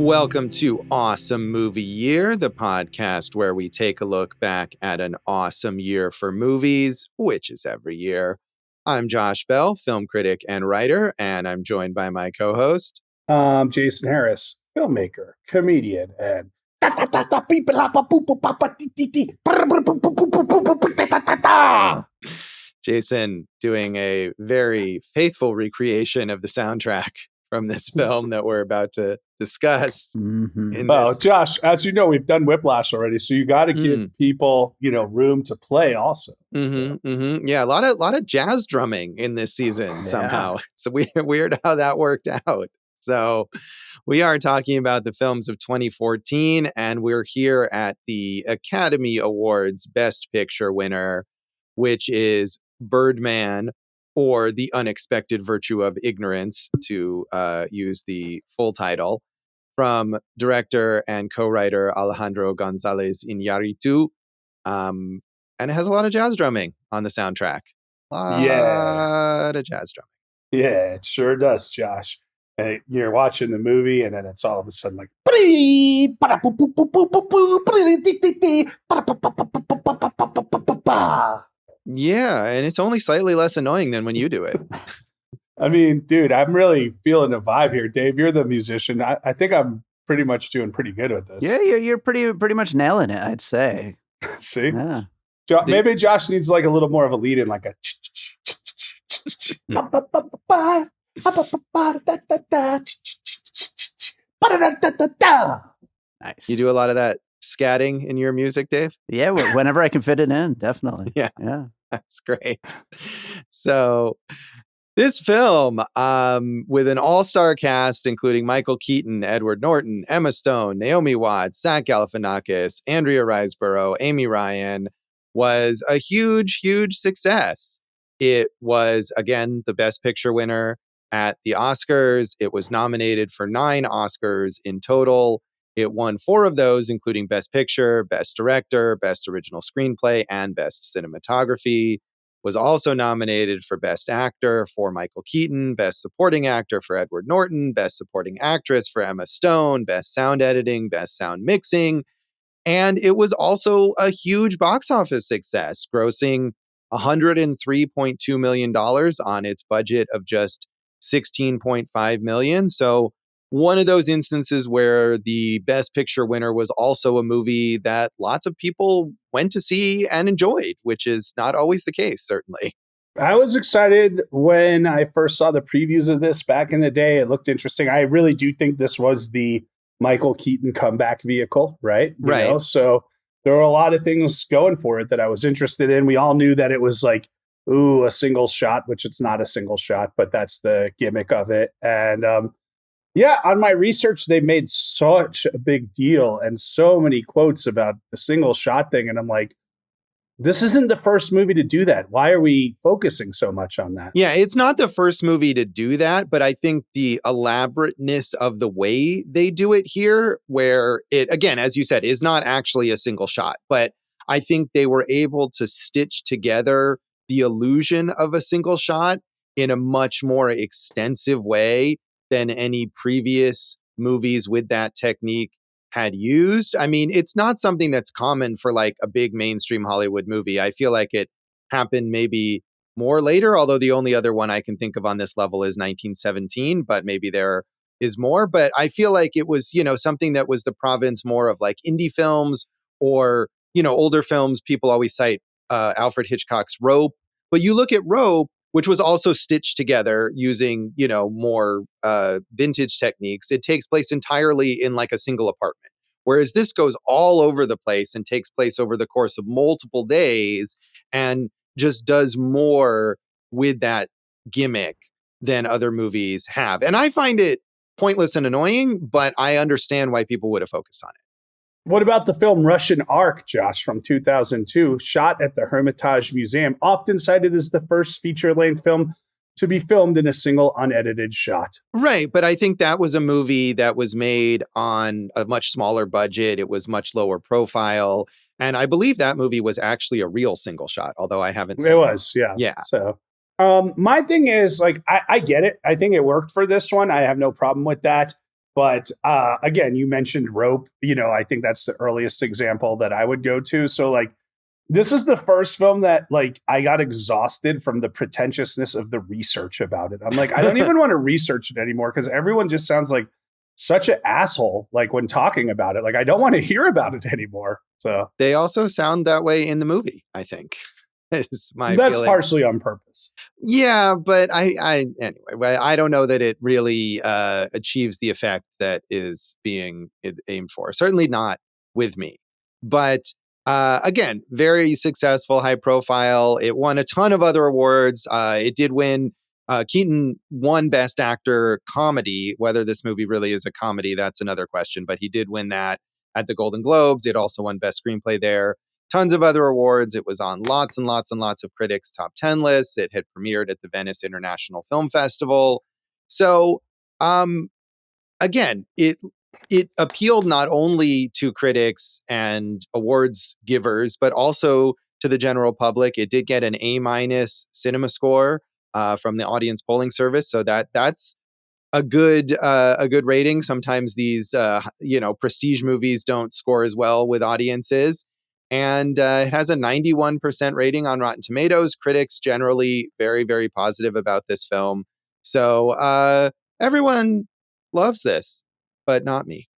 Welcome to Awesome Movie Year, the podcast where we take a look back at an awesome year for movies, which is every year. I'm Josh Bell, film critic and writer, and I'm joined by my co-host. Jason Harris, filmmaker, comedian, and Jason doing a very faithful recreation of the soundtrack from this film that we're about to discuss. Josh, as you know, we've done Whiplash already, so you got to give people, room to play also. Yeah, a lot of jazz drumming in this season somehow. It's weird how that worked out. So we are talking about the films of 2014, and we're here at the Academy Awards Best Picture winner, which is Birdman, or The Unexpected Virtue of Ignorance, to use the full title, from director and co-writer Alejandro González Iñárritu. And it has a lot of jazz drumming on the soundtrack. A lot of jazz drumming. Yeah, it sure does, Josh. And you're watching the movie, and then it's all of a sudden like... Yeah, and it's only slightly less annoying than when you do it. I mean, dude, I'm really feeling the vibe here. Dave, you're the musician. I think I'm pretty much doing pretty good with this. Yeah, you're pretty much nailing it, I'd say. See? Yeah. Maybe Josh needs like a little more of a lead in, like a... Nice. You do a lot of that scatting in your music, Dave? Yeah, whenever I can fit it in, definitely. Yeah. Yeah. That's great. So this film, with an all-star cast, including Michael Keaton, Edward Norton, Emma Stone, Naomi Watts, Zach Galifianakis, Andrea Riseborough, Amy Ryan, was a huge, huge success. It was, again, the Best Picture winner at the Oscars. It was nominated for 9 Oscars in total. It won 4 of those, including Best Picture, Best Director, Best Original Screenplay, and Best Cinematography. Was also nominated for Best Actor for Michael Keaton, Best Supporting Actor for Edward Norton, Best Supporting Actress for Emma Stone, Best Sound Editing, Best Sound Mixing. And it was also a huge box office success, grossing $103.2 million on its budget of just $16.5 million. So one of those instances where the Best Picture winner was also a movie that lots of people went to see and enjoyed, which is not always the case, certainly. I was excited when I first saw the previews of this back in the day. It looked interesting. I really do think this was the Michael Keaton comeback vehicle, right? You know? So there were a lot of things going for it that I was interested in. We all knew that it was like, a single shot, which it's not a single shot, but that's the gimmick of it. And on my research, they made such a big deal and so many quotes about the single shot thing. And I'm like, this isn't the first movie to do that. Why are we focusing so much on that? Yeah, it's not the first movie to do that, but I think the elaborateness of the way they do it here, where it, again, as you said, is not actually a single shot, but I think they were able to stitch together the illusion of a single shot in a much more extensive way than any previous movies with that technique had used. I mean, it's not something that's common for like a big mainstream Hollywood movie. I feel like it happened maybe more later, although the only other one I can think of on this level is 1917, but maybe there is more. But I feel like it was, something that was the province more of like indie films or, older films. People always cite Alfred Hitchcock's Rope, but you look at Rope, which was also stitched together using, more vintage techniques. It takes place entirely in like a single apartment, whereas this goes all over the place and takes place over the course of multiple days and just does more with that gimmick than other movies have. And I find it pointless and annoying, but I understand why people would have focused on it. What about the film Russian Ark, Josh, from 2002, shot at the Hermitage Museum, often cited as the first feature-length film to be filmed in a single unedited shot? Right, but I think that was a movie that was made on a much smaller budget. It was much lower profile. And I believe that movie was actually a real single shot, although I haven't seen it. It was, yeah. Yeah. So my thing is, like, I get it. I think it worked for this one. I have no problem with that. But again, you mentioned Rope. I think that's the earliest example that I would go to. So like, this is the first film that like I got exhausted from the pretentiousness of the research about it. I'm like, I don't even want to research it anymore because everyone just sounds like such an asshole, like when talking about it. Like, I don't want to hear about it anymore. So they also sound that way in the movie, I think. Is my That's feeling. partially on purpose. Yeah, but anyway, I don't know that it really achieves the effect that is being aimed for. Certainly not with me. But again, very successful, high profile. It won a ton of other awards. It did win. Keaton won Best Actor Comedy. Whether this movie really is a comedy, that's another question. But he did win that at the Golden Globes. It also won Best Screenplay there. Tons of other awards. It was on lots and lots and lots of critics' top 10 lists. It had premiered at the Venice International Film Festival. So, again, it appealed not only to critics and awards givers, but also to the general public. It did get an A- cinema score from the audience polling service. So that's a good rating. Sometimes these prestige movies don't score as well with audiences. And it has a 91% rating on Rotten Tomatoes. Critics generally very, very positive about this film. So everyone loves this, but not me.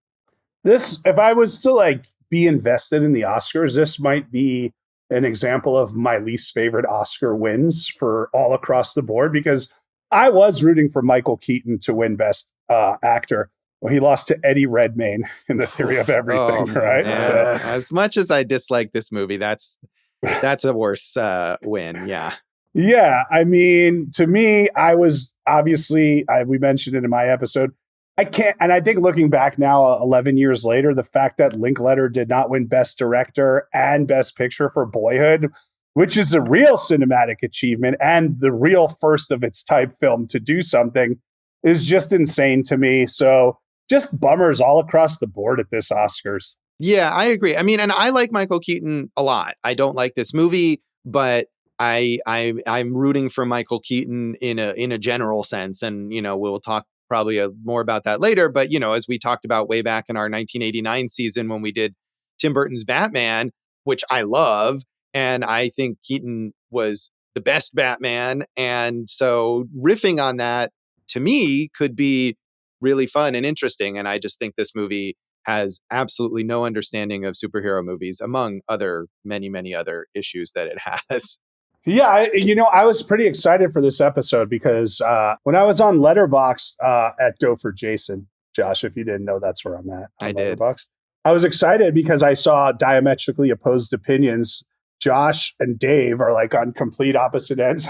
This, if I was to like be invested in the Oscars, this might be an example of my least favorite Oscar wins for all across the board, because I was rooting for Michael Keaton to win Best Actor. Well, he lost to Eddie Redmayne in The Theory of Everything, right? So, as much as I dislike this movie, that's a worse win. Yeah. Yeah. I mean, to me, I was obviously, we mentioned it in my episode. I can't, and I think looking back now, 11 years later, the fact that Linklater did not win Best Director and Best Picture for Boyhood, which is a real cinematic achievement and the real first of its type film to do something, is just insane to me. So just bummers all across the board at this Oscars. Yeah, I agree. I mean, and I like Michael Keaton a lot. I don't like this movie, but I'm rooting for Michael Keaton in a general sense. And, we'll talk probably more about that later. But, as we talked about way back in our 1989 season when we did Tim Burton's Batman, which I love, and I think Keaton was the best Batman. And so riffing on that, to me, could be really fun and interesting. And I just think this movie has absolutely no understanding of superhero movies, among other many, many other issues that it has. Yeah, I was pretty excited for this episode because when I was on Letterboxd at Go for Jason, Josh, if you didn't know, that's where I'm at. I did. Letterboxd. I was excited because I saw diametrically opposed opinions. Josh and Dave are like on complete opposite ends,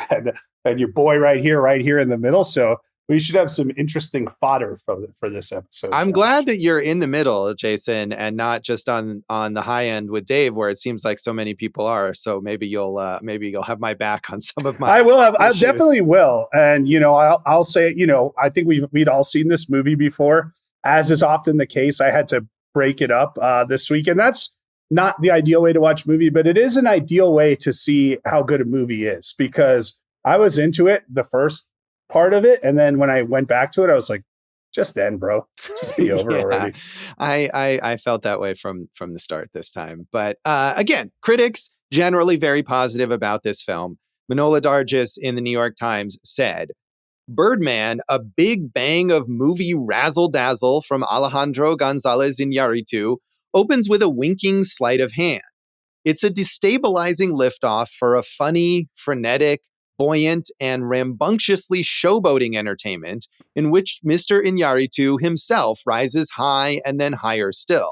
and your boy right here in the middle. So we should have some interesting fodder for this episode. I'm Josh. glad that you're in the middle, Jason, and not just on the high end with Dave, where it seems like so many people are. So maybe you'll have my back on some of my. I will have. issues. I definitely will. And I'll say, I think we'd all seen this movie before. As is often the case, I had to break it up this week, and that's not the ideal way to watch a movie, but it is an ideal way to see how good a movie is, because I was into it the first part of it, and then when I went back to it, I was like, just end, bro. Just be over already. I felt that way from the start this time. But again, critics generally very positive about this film. Manohla Dargis in the New York Times said, Birdman, a big bang of movie razzle-dazzle from Alejandro González Iñárritu, opens with a winking sleight of hand. It's a destabilizing liftoff for a funny, frenetic, buoyant, and rambunctiously showboating entertainment in which Mr. Iñárritu himself rises high and then higher still.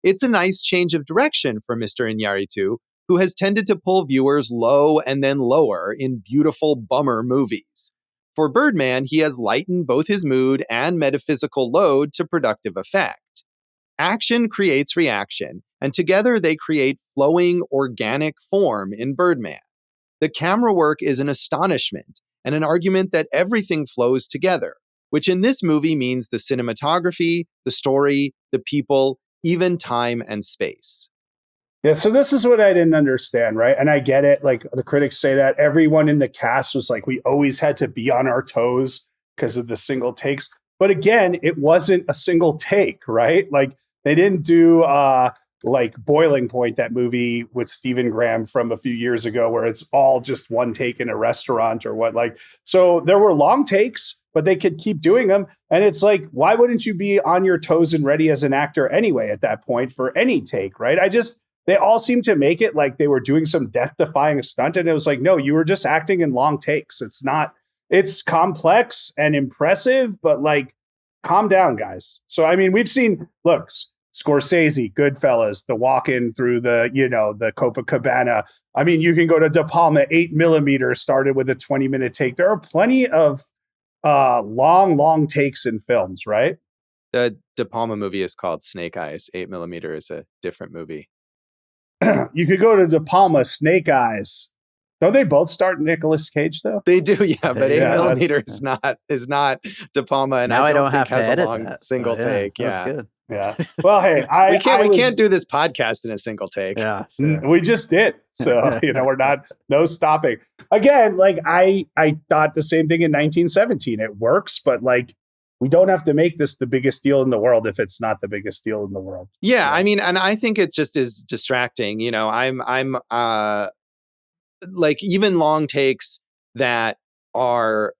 It's a nice change of direction for Mr. Iñárritu, who has tended to pull viewers low and then lower in beautiful bummer movies. For Birdman, he has lightened both his mood and metaphysical load to productive effect. Action creates reaction, and together they create flowing, organic form in Birdman. The camera work is an astonishment and an argument that everything flows together, which in this movie means the cinematography, the story, the people, even time and space. Yeah, so this is what I didn't understand, right? And I get it. Like, the critics say that everyone in the cast was like, we always had to be on our toes because of the single takes. But again, it wasn't a single take, right? Like they didn't do like Boiling Point, that movie with Stephen Graham from a few years ago, where it's all just one take in a restaurant or what. Like, so there were long takes, but they could keep doing them. And it's like, why wouldn't you be on your toes and ready as an actor anyway at that point for any take, right? They all seemed to make it like they were doing some death-defying stunt. And it was like, no, you were just acting in long takes. It's complex and impressive, but like, calm down, guys. So, I mean, we've seen, look, Scorsese, Goodfellas, the walk-in through the Copacabana. I mean, you can go to De Palma, 8mm started with a 20-minute take. There are plenty of long takes in films, right? The De Palma movie is called Snake Eyes. 8mm is a different movie. You could go to De Palma, Snake Eyes. Don't they both start Nicolas Cage though? They do, yeah, but 8mm is not De Palma, and now I don't have think has to edit a long that. single take. Yeah, good. Yeah. Well, hey, we can't do this podcast in a single take. Yeah, sure. We just did. So, we're no stopping. Again, like I thought the same thing in 1917. It works, but like we don't have to make this the biggest deal in the world if it's not the biggest deal in the world. Yeah, I mean, and I think it's just as distracting. I'm like even long takes that are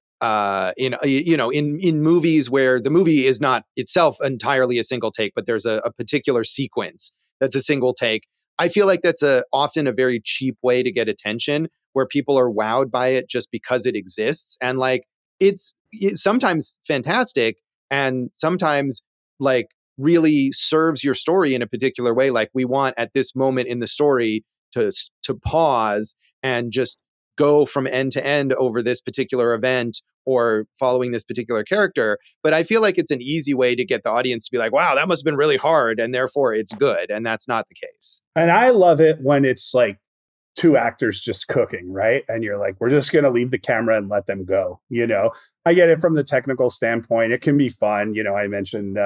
in movies where the movie is not itself entirely a single take, but there's a particular sequence that's a single take. I feel like that's often a very cheap way to get attention, where people are wowed by it just because it exists. And like, it's sometimes fantastic and sometimes like really serves your story in a particular way. Like we want at this moment in the story to pause and just go from end to end over this particular event or following this particular character. But I feel like it's an easy way to get the audience to be like, wow, that must have been really hard, and therefore it's good. And that's not the case. And I love it when it's like two actors just cooking, right? And you're like, we're just going to leave the camera and let them go. I get it from the technical standpoint. It can be fun. I mentioned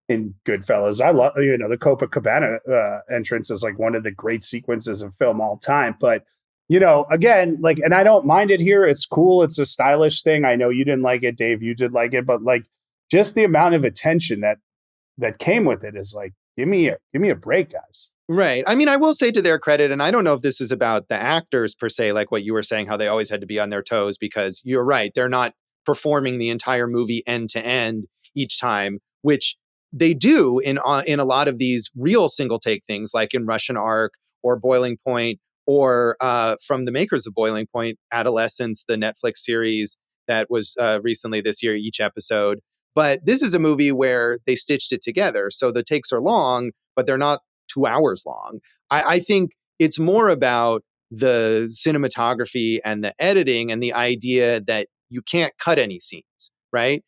in Goodfellas, I love, the Copacabana entrance is like one of the great sequences of film all time. But again, like, and I don't mind it here. It's cool. It's a stylish thing. I know you didn't like it, Dave. You did like it, but like, just the amount of attention that came with it is like, give me a break, guys. Right. I mean, I will say to their credit, and I don't know if this is about the actors per se, like what you were saying, how they always had to be on their toes, because you're right. They're not performing the entire movie end to end each time, which they do in a lot of these real single take things, like in Russian Ark or Boiling Point, or from the makers of Boiling Point, Adolescence, the Netflix series that was recently this year, each episode. But this is a movie where they stitched it together. So the takes are long, but they're not 2 hours long. I think it's more about the cinematography and the editing and the idea that you can't cut any scenes, right?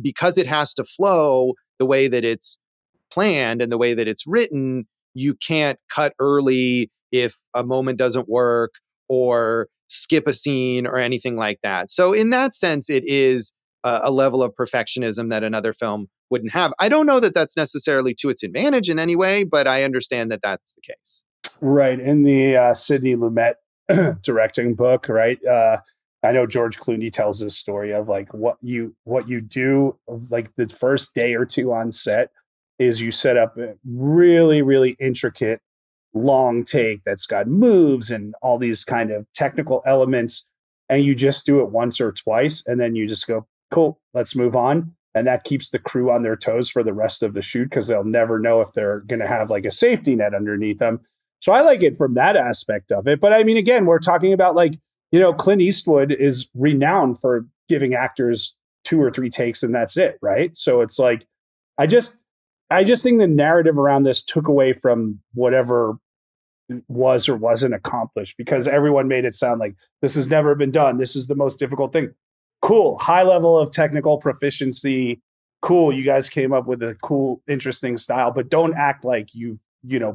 Because it has to flow the way that it's planned and the way that it's written, you can't cut early if a moment doesn't work or skip a scene or anything like that. So in that sense, it is a level of perfectionism that another film wouldn't have. I don't know that that's necessarily to its advantage in any way, but I understand that that's the case. Right. In the Sidney Lumet directing book, right? I know George Clooney tells this story of like what you do like the first day or two on set is you set up a really, really intricate long take that's got moves and all these kind of technical elements, and you just do it once or twice, and then you just go, cool, let's move on. And that keeps the crew on their toes for the rest of the shoot, because they'll never know if they're going to have like a safety net underneath them. So I like it from that aspect of it. But I mean, again, we're talking about like, Clint Eastwood is renowned for giving actors 2 or 3 takes and that's it, right? So it's like, I just think the narrative around this took away from whatever was or wasn't accomplished, because everyone made it sound like this has never been done. This is the most difficult thing. Cool. High level of technical proficiency. Cool. You guys came up with a cool, interesting style, but don't act like you've,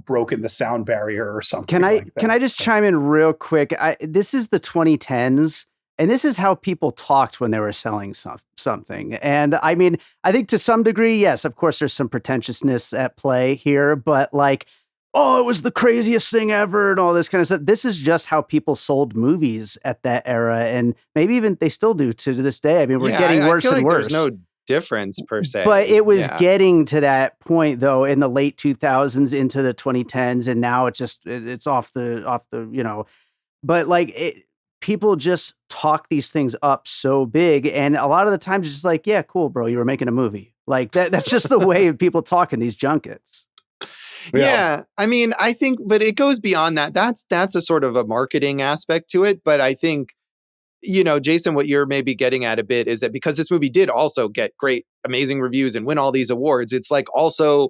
broken the sound barrier or something. Can I just chime in real quick? This is the 2010s, and this is how people talked when they were selling something. And I mean, I think to some degree, yes, of course, there's some pretentiousness at play here, but like, oh, it was the craziest thing ever and all this kind of stuff. This is just how people sold movies at that era. And maybe even they still do to this day. I mean, we're getting worse and worse. There's no difference per se. But it was getting to that point though in the late 2000s into the 2010s, and now it's off the but like people just talk these things up so big, and a lot of the times it's just like, yeah, cool, bro, you were making a movie. Like that's just the way people talk in these junkets. Yeah. I mean, I think, but it goes beyond that. That's a sort of a marketing aspect to it. But I think, Jason, what you're maybe getting at a bit is that because this movie did also get great, amazing reviews and win all these awards, it's like also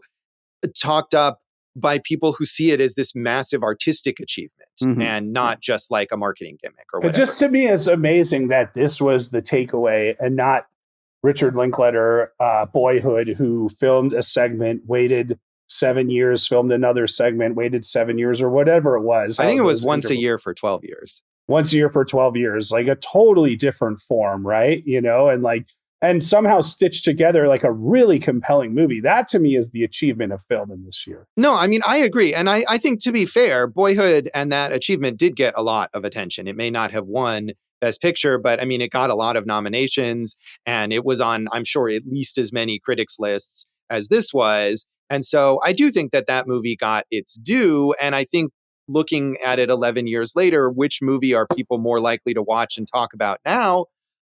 talked up by people who see it as this massive artistic achievement and not just like a marketing gimmick or whatever. It just to me is amazing that this was the takeaway and not Richard Linklater, Boyhood, who filmed a segment, waited 7 years, filmed another segment, waited 7 years or whatever it was. I think it was once a year for 12 years. Once a year for 12 years, like a totally different form, right? And somehow stitched together like a really compelling movie. That to me is the achievement of film in this year. No, I mean, I agree. And I think to be fair, Boyhood and that achievement did get a lot of attention. It may not have won Best Picture, but I mean, it got a lot of nominations and it was on, I'm sure, at least as many critics' lists as this was. And so I do think that movie got its due. And I think looking at it 11 years later, which movie are people more likely to watch and talk about now?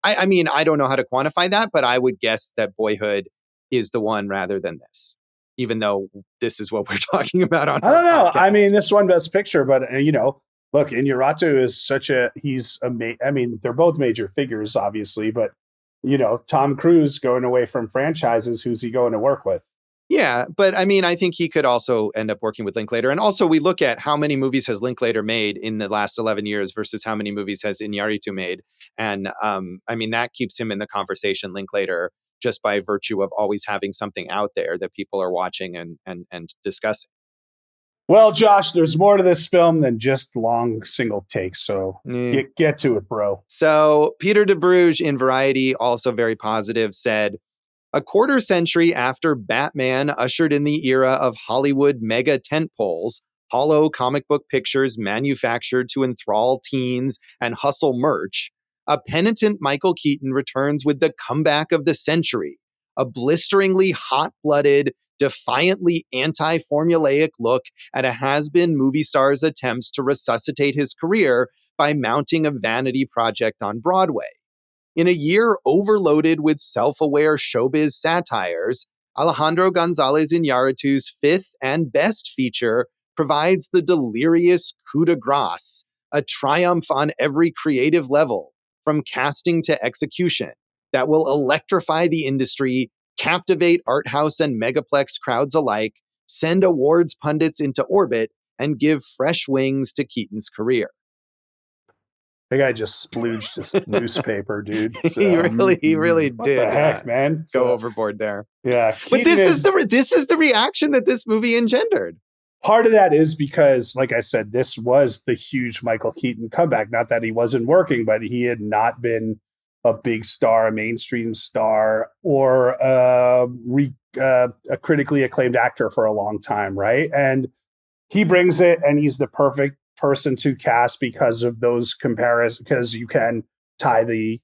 I mean, I don't know how to quantify that, but I would guess that Boyhood is the one rather than this, even though this is what we're talking about on I don't know. Podcast. I mean, this won Best Picture, but look, Iñárritu is I mean, they're both major figures, obviously, but Tom Cruise going away from franchises, who's he going to work with? Yeah, but I mean, I think he could also end up working with Linklater. And also we look at how many movies has Linklater made in the last 11 years versus how many movies has Iñárritu made. And I mean, that keeps him in the conversation, Linklater, just by virtue of always having something out there that people are watching and discussing. Well, Josh, there's more to this film than just long single takes. So get to it, bro. So Peter de Bruges in Variety, also very positive, said, a quarter century after Batman ushered in the era of Hollywood mega tentpoles, hollow comic book pictures manufactured to enthrall teens and hustle merch, a penitent Michael Keaton returns with the comeback of the century, a blisteringly hot-blooded, defiantly anti-formulaic look at a has-been movie star's attempts to resuscitate his career by mounting a vanity project on Broadway. In a year overloaded with self-aware showbiz satires, Alejandro González Iñárritu's fifth and best feature provides the delirious coup de grace, a triumph on every creative level, from casting to execution, that will electrify the industry, captivate art house and megaplex crowds alike, send awards pundits into orbit, and give fresh wings to Keaton's career. The guy just splooged his newspaper, dude. So, he really what did. The heck, man? Go overboard there. Yeah, but this is the reaction that this movie engendered. Part of that is because, like I said, this was the huge Michael Keaton comeback. Not that he wasn't working, but he had not been a big star, a mainstream star, or a critically acclaimed actor for a long time, right? And he brings it, and he's the perfect person to cast because of those comparisons, because you can tie the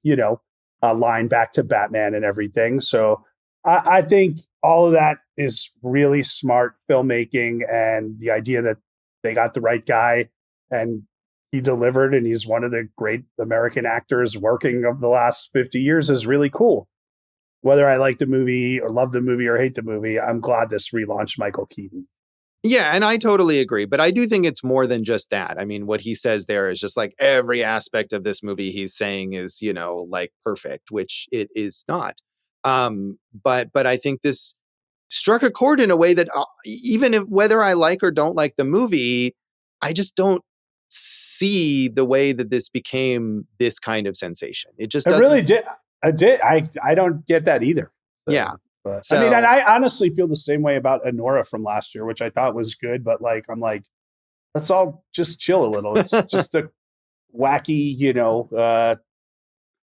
line back to Batman and everything. So I think all of that is really smart filmmaking, and the idea that they got the right guy and he delivered, and he's one of the great American actors working of the last 50 years is really cool. Whether I like the movie or love the movie or hate the movie, I'm glad this relaunched Michael Keaton. Yeah, and I totally agree. But I do think it's more than just that. I mean, what he says there is just like every aspect of this movie he's saying is, like perfect, which it is not. But I think this struck a chord in a way that even if whether I like or don't like the movie, I just don't see the way that this became this kind of sensation. It really did. I don't get that either. So. Yeah. But, I mean, and I honestly feel the same way about Anora from last year, which I thought was good. But I'm like, let's all just chill a little. It's just a wacky,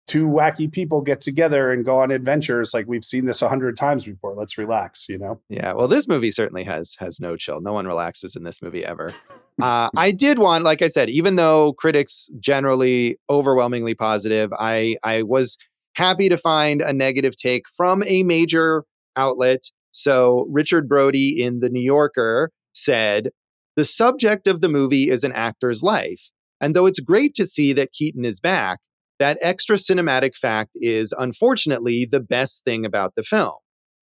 two wacky people get together and go on adventures. Like we've seen this 100 times before. Let's relax, Yeah. Well, this movie certainly has no chill. No one relaxes in this movie ever. I did want, like I said, even though critics generally overwhelmingly positive, I was happy to find a negative take from a major outlet. So Richard Brody in The New Yorker said, "The subject of the movie is an actor's life. And though it's great to see that Keaton is back, that extra cinematic fact is, unfortunately, the best thing about the film.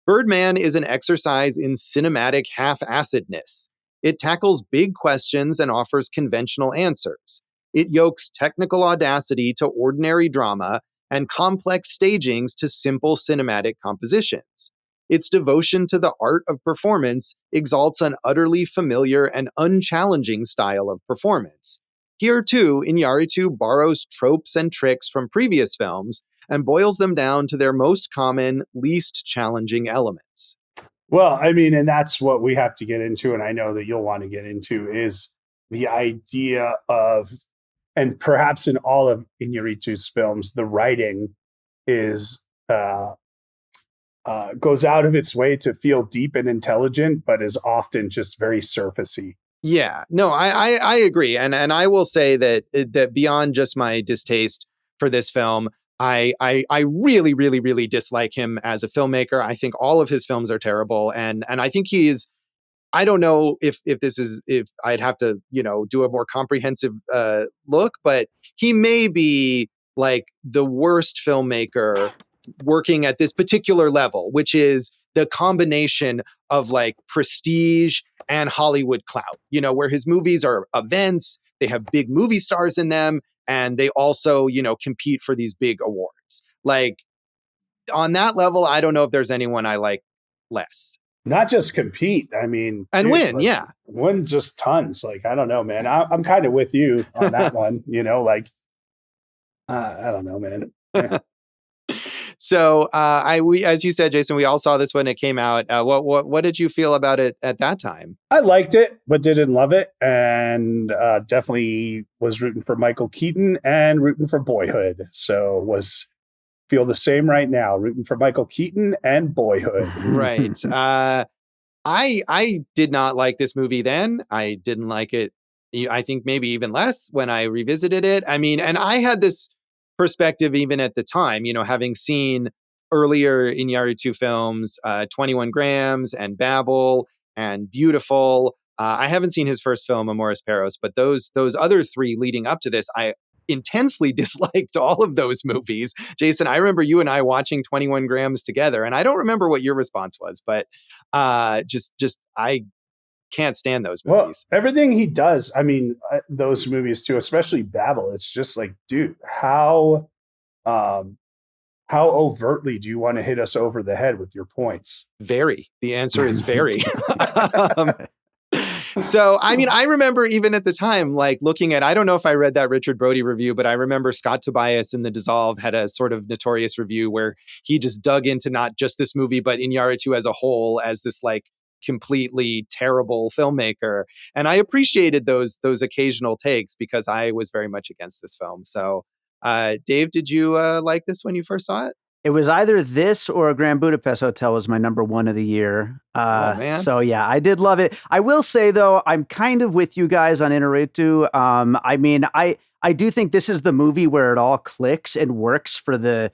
Birdman is an exercise in cinematic half-assedness. It tackles big questions and offers conventional answers. It yokes technical audacity to ordinary drama and complex stagings to simple cinematic compositions. Its devotion to the art of performance exalts an utterly familiar and unchallenging style of performance. Here, too, Iñárritu borrows tropes and tricks from previous films and boils them down to their most common, least challenging elements." Well, I mean, and that's what we have to get into, and I know that you'll want to get into, is the idea of, and perhaps in all of Iñárritu's films, the writing is goes out of its way to feel deep and intelligent, but is often just very surfacey. Yeah, no, I agree, and I will say that beyond just my distaste for this film, I really, really, really dislike him as a filmmaker. I think all of his films are terrible, and I think he's. I don't know if I'd have to do a more comprehensive look, but he may be like the worst filmmaker working at this particular level, which is the combination of like prestige and Hollywood clout, where his movies are events, they have big movie stars in them, and they also, compete for these big awards. Like on that level, I don't know if there's anyone I like less. Not just compete, I mean, and win, yeah. Win just tons. Like, I don't know, man. I'm kind of with you on that one, like, I don't know, man. Yeah. So we, as you said, Jason, we all saw this when it came out. What did you feel about it at that time? I liked it, but didn't love it, and definitely was rooting for Michael Keaton and rooting for Boyhood. So feel the same right now, rooting for Michael Keaton and Boyhood. Right. I did not like this movie then. I didn't like it. I think maybe even less when I revisited it. I mean, and I had this perspective even at the time, having seen earlier Iñárritu films, 21 Grams and Babel and Beautiful. I haven't seen his first film, Amores Perros, but those other three leading up to this, I intensely disliked all of those movies. Jason, I remember you and I watching 21 Grams together, and I don't remember what your response was, but just I can't stand those movies. Well, everything he does, I mean, those movies too, especially Babel, it's just like, dude, how overtly do you want to hit us over the head with your points? Very. The answer is very. So, I mean, I remember even at the time, like looking at, I don't know if I read that Richard Brody review, but I remember Scott Tobias in The Dissolve had a sort of notorious review where he just dug into not just this movie, but Iñárritu as a whole as this like completely terrible filmmaker. And I appreciated those occasional takes because I was very much against this film. So, Dave, did you like this when you first saw it? It was either this or Grand Budapest Hotel was my number one of the year. Oh, man. So yeah, I did love it. I will say though, I'm kind of with you guys on Iñárritu. I mean, I do think this is the movie where it all clicks and works for the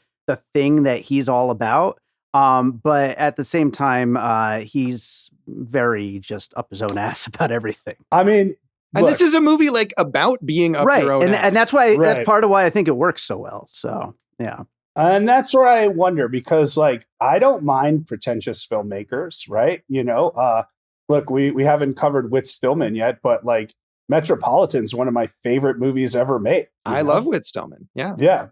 thing that he's all about. But at the same time, he's very just up his own ass about everything. I mean, and this is a movie like about being up your own ass. And that's why that's part of why I think it works so well. So yeah. And that's where I wonder, because like, I don't mind pretentious filmmakers, right? Look, we haven't covered Whit Stillman yet, but like Metropolitan's one of my favorite movies ever made. I love Whit Stillman. Yeah. Yeah.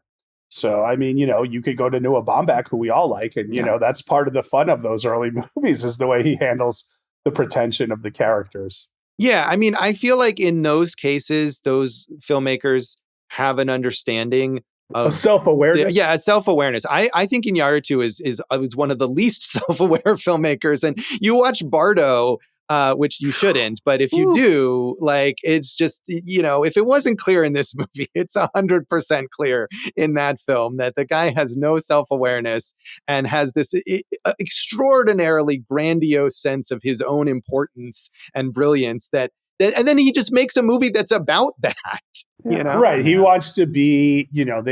So, I mean, you could go to Noah Baumbach, who we all like. And, that's part of the fun of those early movies is the way he handles the pretension of the characters. Yeah. I mean, I feel like in those cases, those filmmakers have an understanding of self-awareness. Self-awareness. I think Iñárritu is one of the least self-aware filmmakers. And you watch Bardo, which you shouldn't, but if you do, like, it's just, if it wasn't clear in this movie, it's 100% clear in that film that the guy has no self-awareness and has this extraordinarily grandiose sense of his own importance and brilliance that And then he just makes a movie that's about that. You know, right? He wants to be,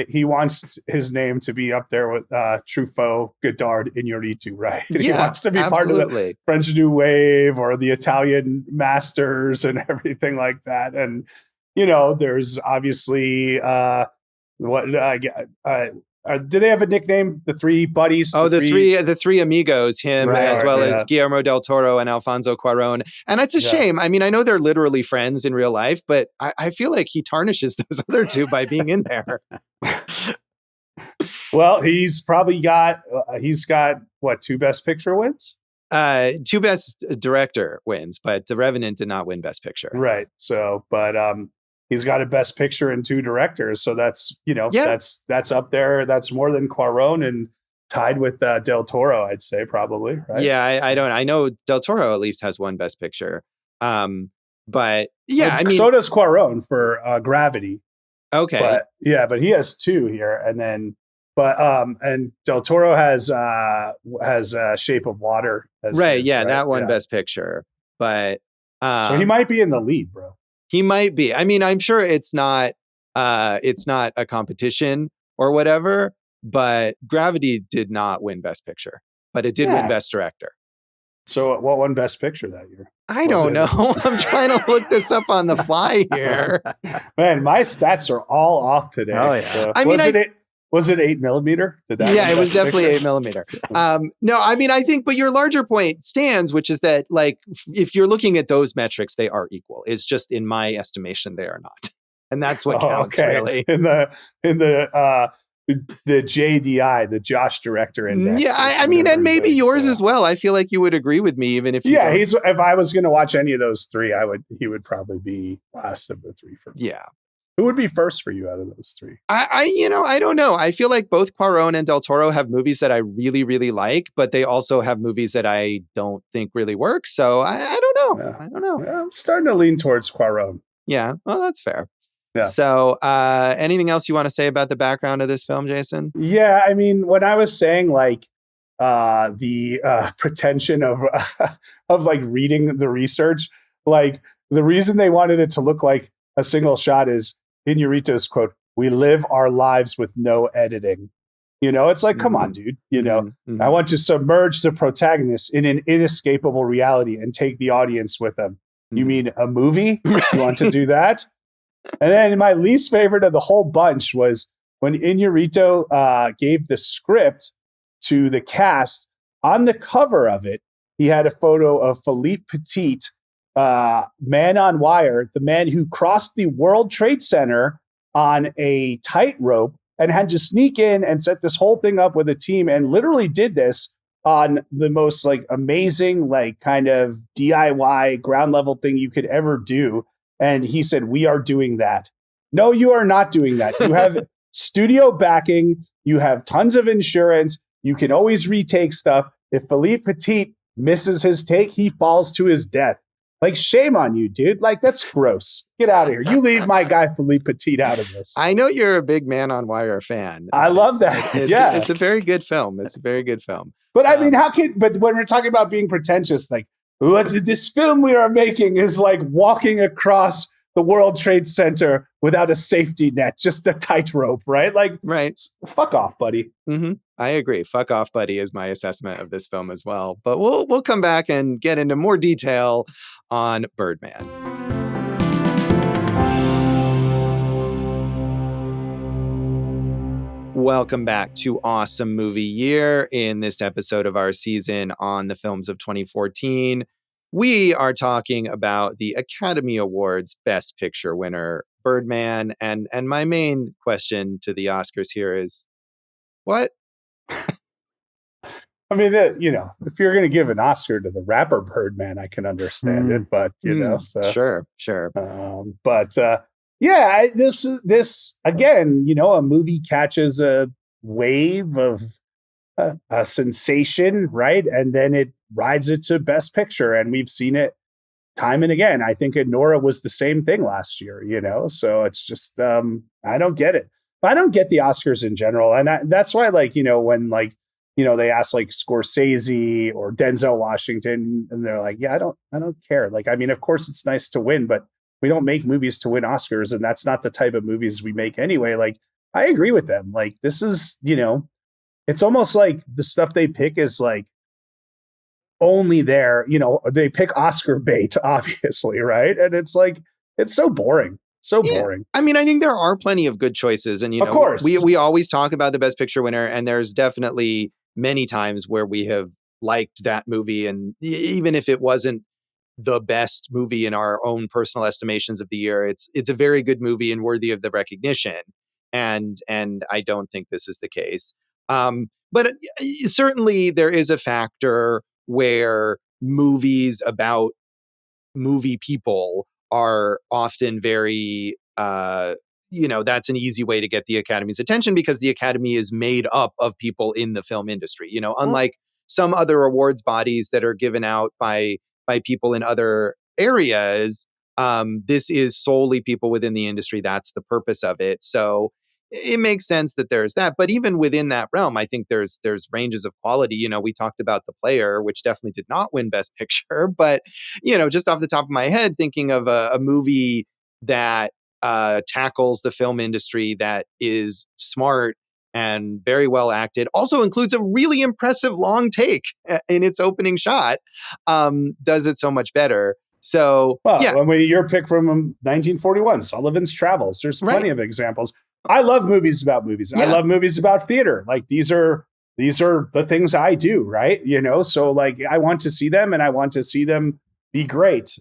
he wants his name to be up there with Truffaut, Godard, Iñárritu, right? He wants to be part of the French New Wave or the Italian masters and everything like that. And there's obviously do they have a nickname? The three buddies? Oh, the three amigos, him as well as Guillermo del Toro and Alfonso Cuarón. And it's a shame. I mean, I know they're literally friends in real life, but I feel like he tarnishes those other two by being in there. Well, he's probably got, what, 2 Best Picture wins? 2 Best Director wins, but The Revenant did not win Best Picture. Right. So, but he's got a Best Picture and 2 directors. So that's, that's up there. That's more than Cuarón and tied with Del Toro, I'd say, probably. Right. Yeah, I know Del Toro at least has 1 Best Picture. But yeah, so does Cuarón for Gravity. Okay. But he has 2 here. And then, and Del Toro has Shape of Water. That won Best Picture. But so he might be in the lead, bro. He might be. I mean, I'm sure it's not a competition or whatever, but Gravity did not win Best Picture, but it did win Best Director. So what won Best Picture that year? I don't know. I'm trying to look this up on the fly here. Man, my stats are all off today. Oh yeah. So was it 8mm? It was definitely 8mm. No, I mean, I think, but your larger point stands, which is that, like, if you're looking at those metrics, they are equal. It's just, in my estimation, they are not, and that's what counts, really. In the JDI, the Josh Director Index. Yeah, I mean, and maybe yours as well. I feel like you would agree with me, even if you don't. If I was going to watch any of those 3, he would probably be last of the 3 for me. Yeah. Who would be first for you out of those 3? I don't know. I feel like both Cuarón and Del Toro have movies that I really, really like, but they also have movies that I don't think really work. So I don't know. Yeah. I don't know. Yeah, I'm starting to lean towards Cuarón. Yeah, well, that's fair. Yeah. So anything else you want to say about the background of this film, Jason? Yeah, I mean, when I was saying like the pretension of like reading the research, like the reason they wanted it to look like a single shot is Iñárritu's quote, "We live our lives with no editing." It's like, come on, dude. I want to submerge the protagonist in an inescapable reality and take the audience with them. You mean a movie? You want to do that? And then my least favorite of the whole bunch was when Iñárritu gave the script to the cast. On the cover of it, he had a photo of Philippe Petit, man on wire, the man who crossed the World Trade Center on a tightrope and had to sneak in and set this whole thing up with a team, and literally did this on the most like amazing, like kind of DIY ground level thing you could ever do. And he said, "We are doing that." No, you are not doing that. You have studio backing. You have tons of insurance. You can always retake stuff. If Philippe Petit misses his take, he falls to his death. Like, shame on you, dude. Like, that's gross. Get out of here. You leave my guy Philippe Petit out of this. I know you're a big Man on Wire fan. I love that. It's a very good film. It's a very good film. But I mean, but when we're talking about being pretentious, like, this film we are making is like walking across the World Trade Center without a safety net, just a tightrope, right? Like, right. Fuck off, buddy. Mm-hmm. I agree. Fuck off, buddy, is my assessment of this film as well. But we'll come back and get into more detail on Birdman. Welcome back to Awesome Movie Year. In this episode of our season on the films of 2014, we are talking about the Academy Awards Best Picture winner, Birdman. And my main question to the Oscars here is, what? I mean, if you're going to give an Oscar to the rapper Birdman, I can understand it, but sure. This again, a movie catches a wave of a sensation, right? And then it rides it to Best Picture, and we've seen it time and again. I think Nora was the same thing last year, so it's just I don't get it. I don't get the Oscars in general, and that's why, when they asked like Scorsese or Denzel Washington, and they're like, yeah, I don't care. Like, I mean, of course it's nice to win, but we don't make movies to win Oscars, and that's not the type of movies we make anyway. Like, I agree with them. Like, this is, it's almost like the stuff they pick is like only there, they pick Oscar bait, obviously, right? And it's like, it's so boring. So boring. I mean, I think there are plenty of good choices. And, of course, we always talk about the Best Picture winner, and there's definitely many times where we have liked that movie. And even if it wasn't the best movie in our own personal estimations of the year, it's a very good movie and worthy of the recognition. And I don't think this is the case. But certainly there is a factor where movies about movie people are often very, that's an easy way to get the Academy's attention, because the Academy is made up of people in the film industry, unlike some other awards bodies that are given out by people in other areas. This is solely people within the industry. That's the purpose of it. So it makes sense that there's that. But even within that realm, I think there's ranges of quality. We talked about The Player, which definitely did not win Best Picture, but just off the top of my head, thinking of a movie that tackles the film industry, that is smart and very well acted, also includes a really impressive long take in its opening shot, does it so much better. So, your pick from 1941, Sullivan's Travels. There's plenty of examples. I love movies about movies. Yeah. I love movies about theater. Like, these are the things I do, right? So like, I want to see them, and I want to see them be great.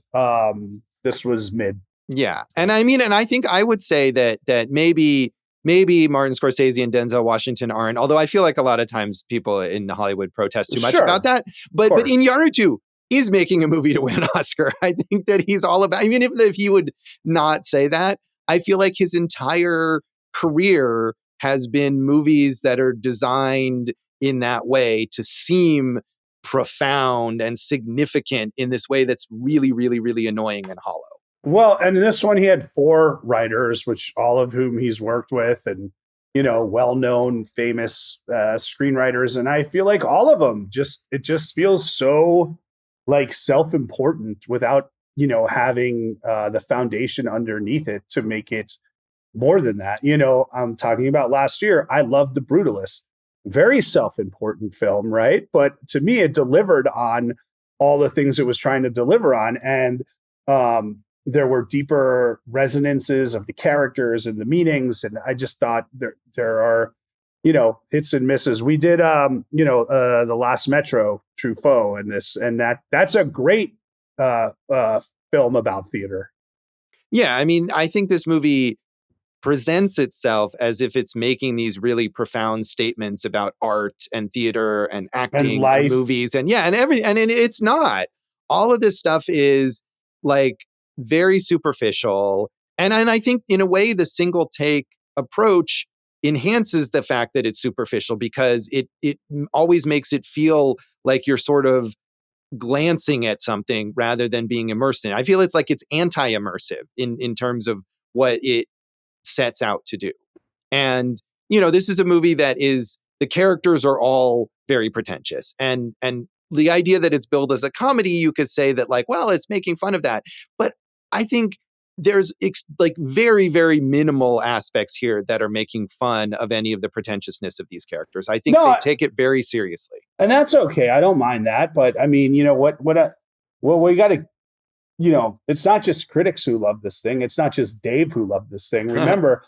This was mid. Yeah. And I mean, and I think I would say that maybe Martin Scorsese and Denzel Washington aren't, although I feel like a lot of times people in Hollywood protest too much about that. But Iñárritu is making a movie to win an Oscar. I think that he's all about, I mean, if he would not say that, I feel like his entire career has been movies that are designed in that way to seem profound and significant in this way that's really, really, really annoying and hollow. Well, and in this one, he had 4 writers, which all of whom he's worked with, and, well-known, famous screenwriters. And I feel like all of them it just feels so like self-important without, having the foundation underneath it to make it more than that. I'm talking about last year. I loved The Brutalist. Very self-important film, right? But to me, it delivered on all the things it was trying to deliver on. And there were deeper resonances of the characters and the meanings. And I just thought there are, hits and misses. We did, The Last Metro, Truffaut, and that's a great film about theater. Yeah. I mean, I think this movie presents itself as if it's making these really profound statements about art and theater and acting and movies and it's not. All of this stuff is like very superficial. And I think in a way the single take approach enhances the fact that it's superficial, because it always makes it feel like you're sort of glancing at something rather than being immersed in it. I feel it's like it's anti-immersive in terms of what it sets out to do. And, this is a movie that the characters are all very pretentious. And the idea that it's billed as a comedy, you could say that like, well, it's making fun of that. But I think there's like very, very minimal aspects here that are making fun of any of the pretentiousness of these characters. I think they take it very seriously. And that's okay. I don't mind that. But I mean, we got to, it's not just critics who love this thing. It's not just Dave who loved this thing. Remember,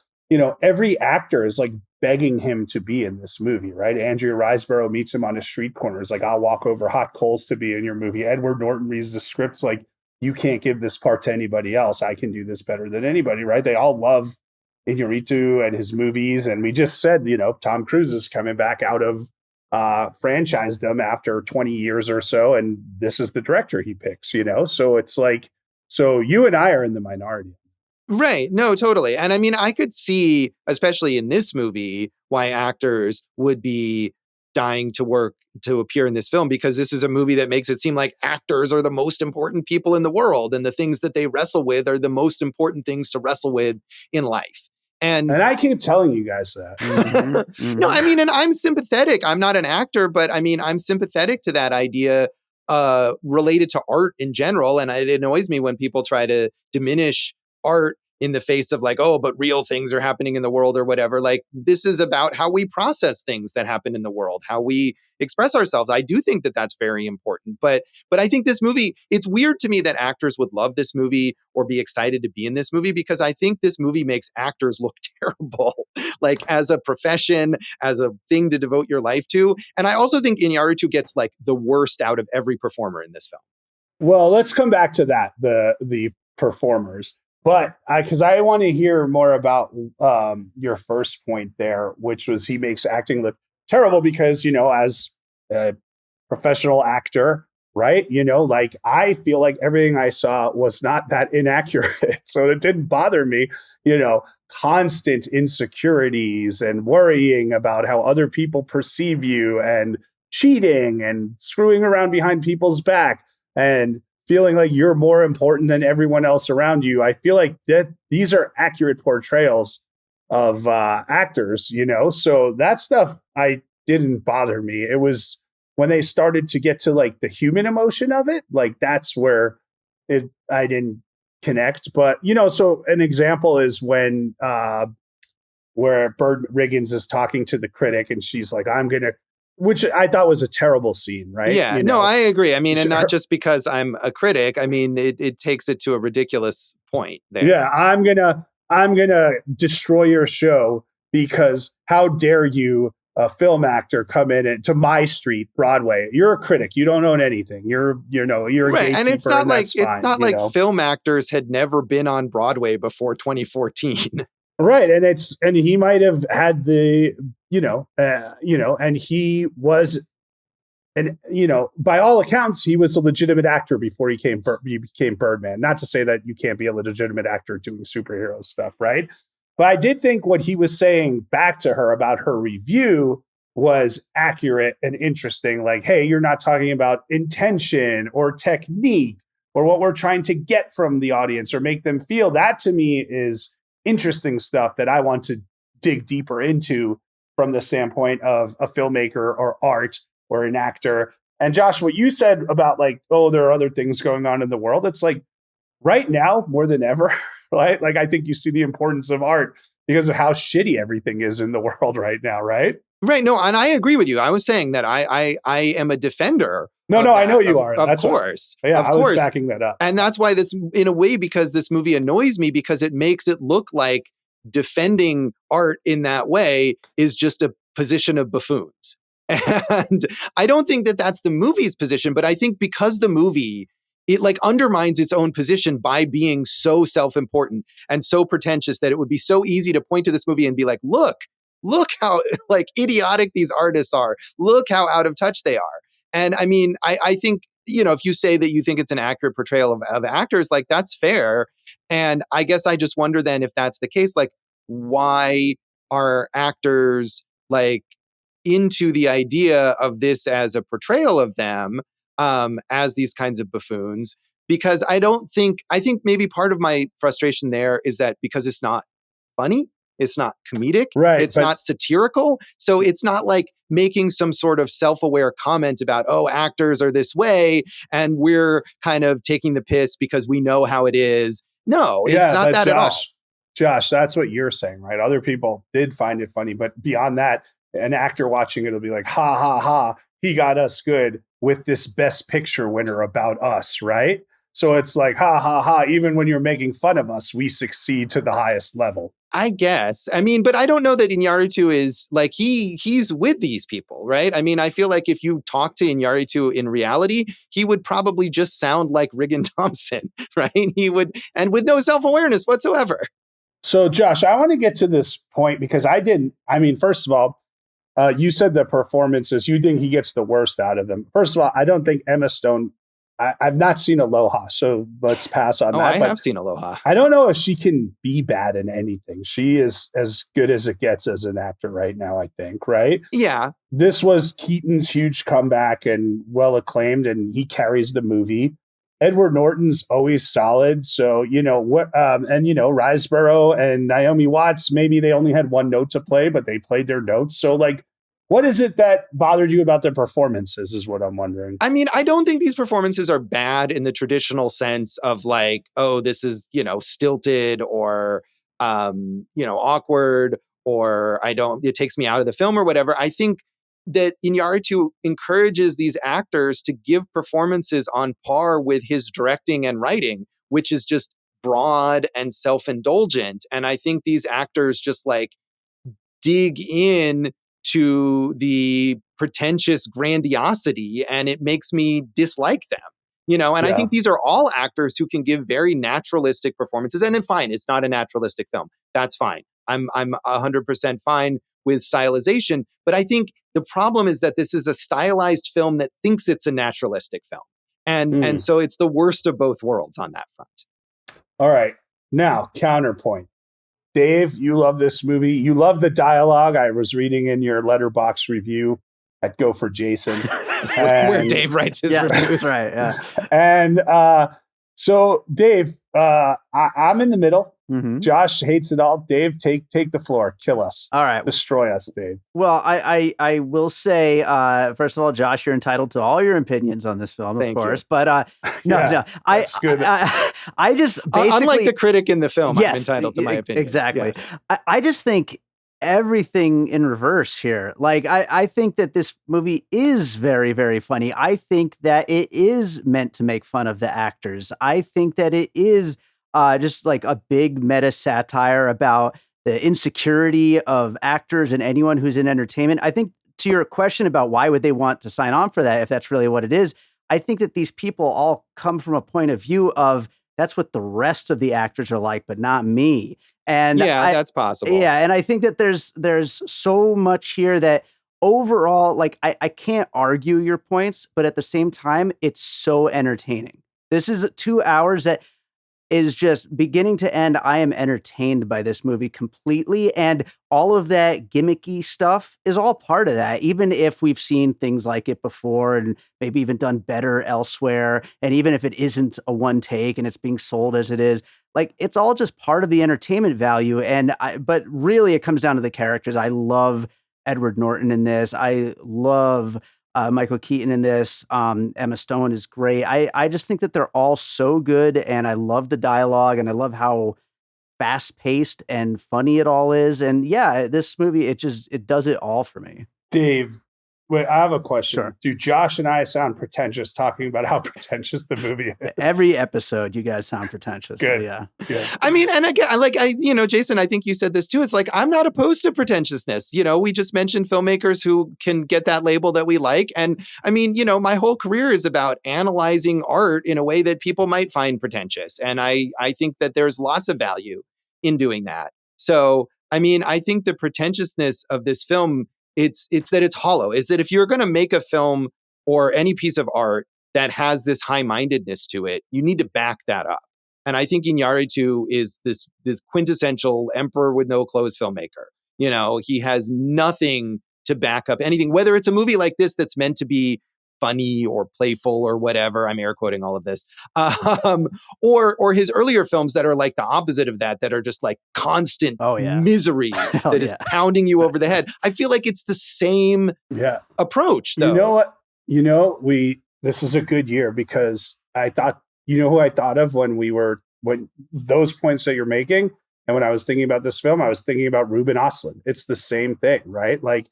every actor is like begging him to be in this movie, right? Andrea Riseborough meets him on a street corner. It's like, I'll walk over hot coals to be in your movie. Edward Norton reads the scripts like, you can't give this part to anybody else. I can do this better than anybody, right? They all love Iñárritu and his movies. And we just said, Tom Cruise is coming back out of franchised after 20 years or so. And this is the director he picks, So it's like, so you and I are in the minority. Right. No, totally. And I mean, I could see, especially in this movie, why actors would be dying to appear in this film, because this is a movie that makes it seem like actors are the most important people in the world, and the things that they wrestle with are the most important things to wrestle with in life. And I keep telling you guys that. No, I mean, and I'm sympathetic. I'm not an actor, but I mean, I'm sympathetic to that idea related to art in general. And it annoys me when people try to diminish art in the face of like, oh, but real things are happening in the world or whatever. Like, this is about how we process things that happen in the world, how we express ourselves. I do think that that's very important. But I think this movie, it's weird to me that actors would love this movie or be excited to be in this movie, because I think this movie makes actors look terrible, like as a profession, as a thing to devote your life to. And I also think Iñárritu gets like the worst out of every performer in this film. Well, let's come back to that, the performers. But because I want to hear more about your first point there, which was he makes acting look terrible because, as a professional actor, right? Like I feel like everything I saw was not that inaccurate. So it didn't bother me, constant insecurities and worrying about how other people perceive you and cheating and screwing around behind people's back and feeling like you're more important than everyone else around you. I feel like that these are accurate portrayals of actors, so that stuff didn't bother me. It was when they started to get to like the human emotion of it, like that's where I didn't connect. But, so an example is when where Bird Riggins is talking to the critic and she's like, which I thought was a terrible scene, right? Yeah, no, I agree. I mean, and not just because I'm a critic. I mean, it takes it to a ridiculous point there. Yeah, I'm gonna destroy your show because how dare you, a film actor, come in to my street, Broadway? You're a critic. You don't own anything. You're a right. And it's not like fine, film actors had never been on Broadway before 2014. Right, and he might have had the and he was, and by all accounts he was a legitimate actor before he became Birdman. Not to say that you can't be a legitimate actor doing superhero stuff, right? But I did think what he was saying back to her about her review was accurate and interesting. Like, hey, you're not talking about intention or technique or what we're trying to get from the audience or make them feel. That to me is interesting stuff that I want to dig deeper into from the standpoint of a filmmaker or art or an actor. And Josh, what you said about like, oh, there are other things going on in the world. It's like right now more than ever, right? Like I think you see the importance of art because of how shitty everything is in the world right now, right? Right. No, and I agree with you. I was saying that I am a defender. No, I know you are. Of course. I was backing that up. And that's why this, in a way, because this movie annoys me because it makes it look like defending art in that way is just a position of buffoons. And I don't think that that's the movie's position, but I think because the movie, it like undermines its own position by being so self-important and so pretentious that it would be so easy to point to this movie and be like, look how like idiotic these artists are. Look how out of touch they are. And I mean, I think, if you say that you think it's an accurate portrayal of actors, like that's fair. And I guess I just wonder then if that's the case, like why are actors like into the idea of this as a portrayal of them as these kinds of buffoons? Because I think maybe part of my frustration there is that because it's not funny, it's not comedic, right? It's not satirical. So it's not like making some sort of self-aware comment about, oh, actors are this way and we're kind of taking the piss because we know how it is. No, it's not that at all. Josh, that's what you're saying, right? Other people did find it funny, but beyond that, an actor watching it will be like, ha, ha, ha, he got us good with this Best Picture winner about us, right? So it's like, ha, ha, ha, even when you're making fun of us, we succeed to the highest level. I guess. I mean, but I don't know that Iñárritu is like, he's with these people, right? I mean, I feel like if you talk to Iñárritu in reality, he would probably just sound like Regan Thompson, right? He would, and with no self-awareness whatsoever. So Josh, I want to get to this point because first of all, you said the performances, you think he gets the worst out of them. First of all, I don't think Emma Stone, I've not seen Aloha, so let's pass on that. I have seen Aloha. I don't know if she can be bad in anything. She is as good as it gets as an actor right now, I think, right? Yeah. This was Keaton's huge comeback and well acclaimed, and he carries the movie. Edward Norton's always solid. So, Riseborough and Naomi Watts, maybe they only had one note to play, but they played their notes. So, like, what is it that bothered you about their performances is what I'm wondering. I mean, I don't think these performances are bad in the traditional sense of like, oh, this is, stilted or, awkward, or it takes me out of the film or whatever. I think that Iñárritu encourages these actors to give performances on par with his directing and writing, which is just broad and self-indulgent. And I think these actors just like dig in to the pretentious grandiosity, and it makes me dislike them. I think these are all actors who can give very naturalistic performances. And then fine, it's not a naturalistic film. That's fine. I'm 100% fine with stylization. But I think the problem is that this is a stylized film that thinks it's a naturalistic film. And so it's the worst of both worlds on that front. All right. Now, counterpoint. Dave, you love this movie. You love the dialogue. I was reading in your Letterboxd review at Go for Jason. Where Dave writes his reviews. That's right, yeah. And so, Dave, I'm in the middle. Mm-hmm. Josh hates it all. Dave, take the floor. Kill us. All right. Destroy us, Dave. Well, I will say, first of all, Josh, you're entitled to all your opinions on this film, of course. But no, that's good. I just basically, unlike the critic in the film, yes, I'm entitled to my opinions. Exactly. Yes. I just think everything in reverse here. Like, I think that this movie is very, very funny. I think that it is meant to make fun of the actors. I think that it is just like a big meta satire about the insecurity of actors and anyone who's in entertainment. I think to your question about why would they want to sign on for that, if that's really what it is, I think that these people all come from a point of view of that's what the rest of the actors are like, but not me. And that's possible. Yeah. And I think that there's so much here that overall, like, I can't argue your points, but at the same time, it's so entertaining. This is 2 hours that is just beginning to end. I am entertained by this movie completely. And all of that gimmicky stuff is all part of that, even if we've seen things like it before and maybe even done better elsewhere. And even if it isn't a one take and it's being sold as it is, like, it's all just part of the entertainment value. But really it comes down to the characters. I love Edward Norton in this. I love Michael Keaton in this. Emma Stone is great. I just think that they're all so good, and I love the dialogue, and I love how fast-paced and funny it all is. And yeah, this movie, it does it all for me. Dave, wait, I have a question. Sure. Do Josh and I sound pretentious talking about how pretentious the movie is? Every episode, you guys sound pretentious. Good. So yeah. Good. I mean, and again, Jason, I think you said this too. It's like, I'm not opposed to pretentiousness. We just mentioned filmmakers who can get that label that we like. And I mean, my whole career is about analyzing art in a way that people might find pretentious. And I think that there's lots of value in doing that. So, I mean, I think the pretentiousness of this film, it's that it's hollow. Is that if you're going to make a film or any piece of art that has this high-mindedness to it, you need to back that up. And I think Iñárritu is this quintessential emperor with no clothes filmmaker. He has nothing to back up anything, whether it's a movie like this that's meant to be funny or playful or whatever. I'm air quoting all of this. Or his earlier films that are like the opposite of that are just like constant misery that is pounding you over the head. I feel like it's the same approach, though. You know what? This is a good year because I thought, who I thought of when those points that you're making, and when I was thinking about this film, I was thinking about Ruben Östlund. It's the same thing, right? Like,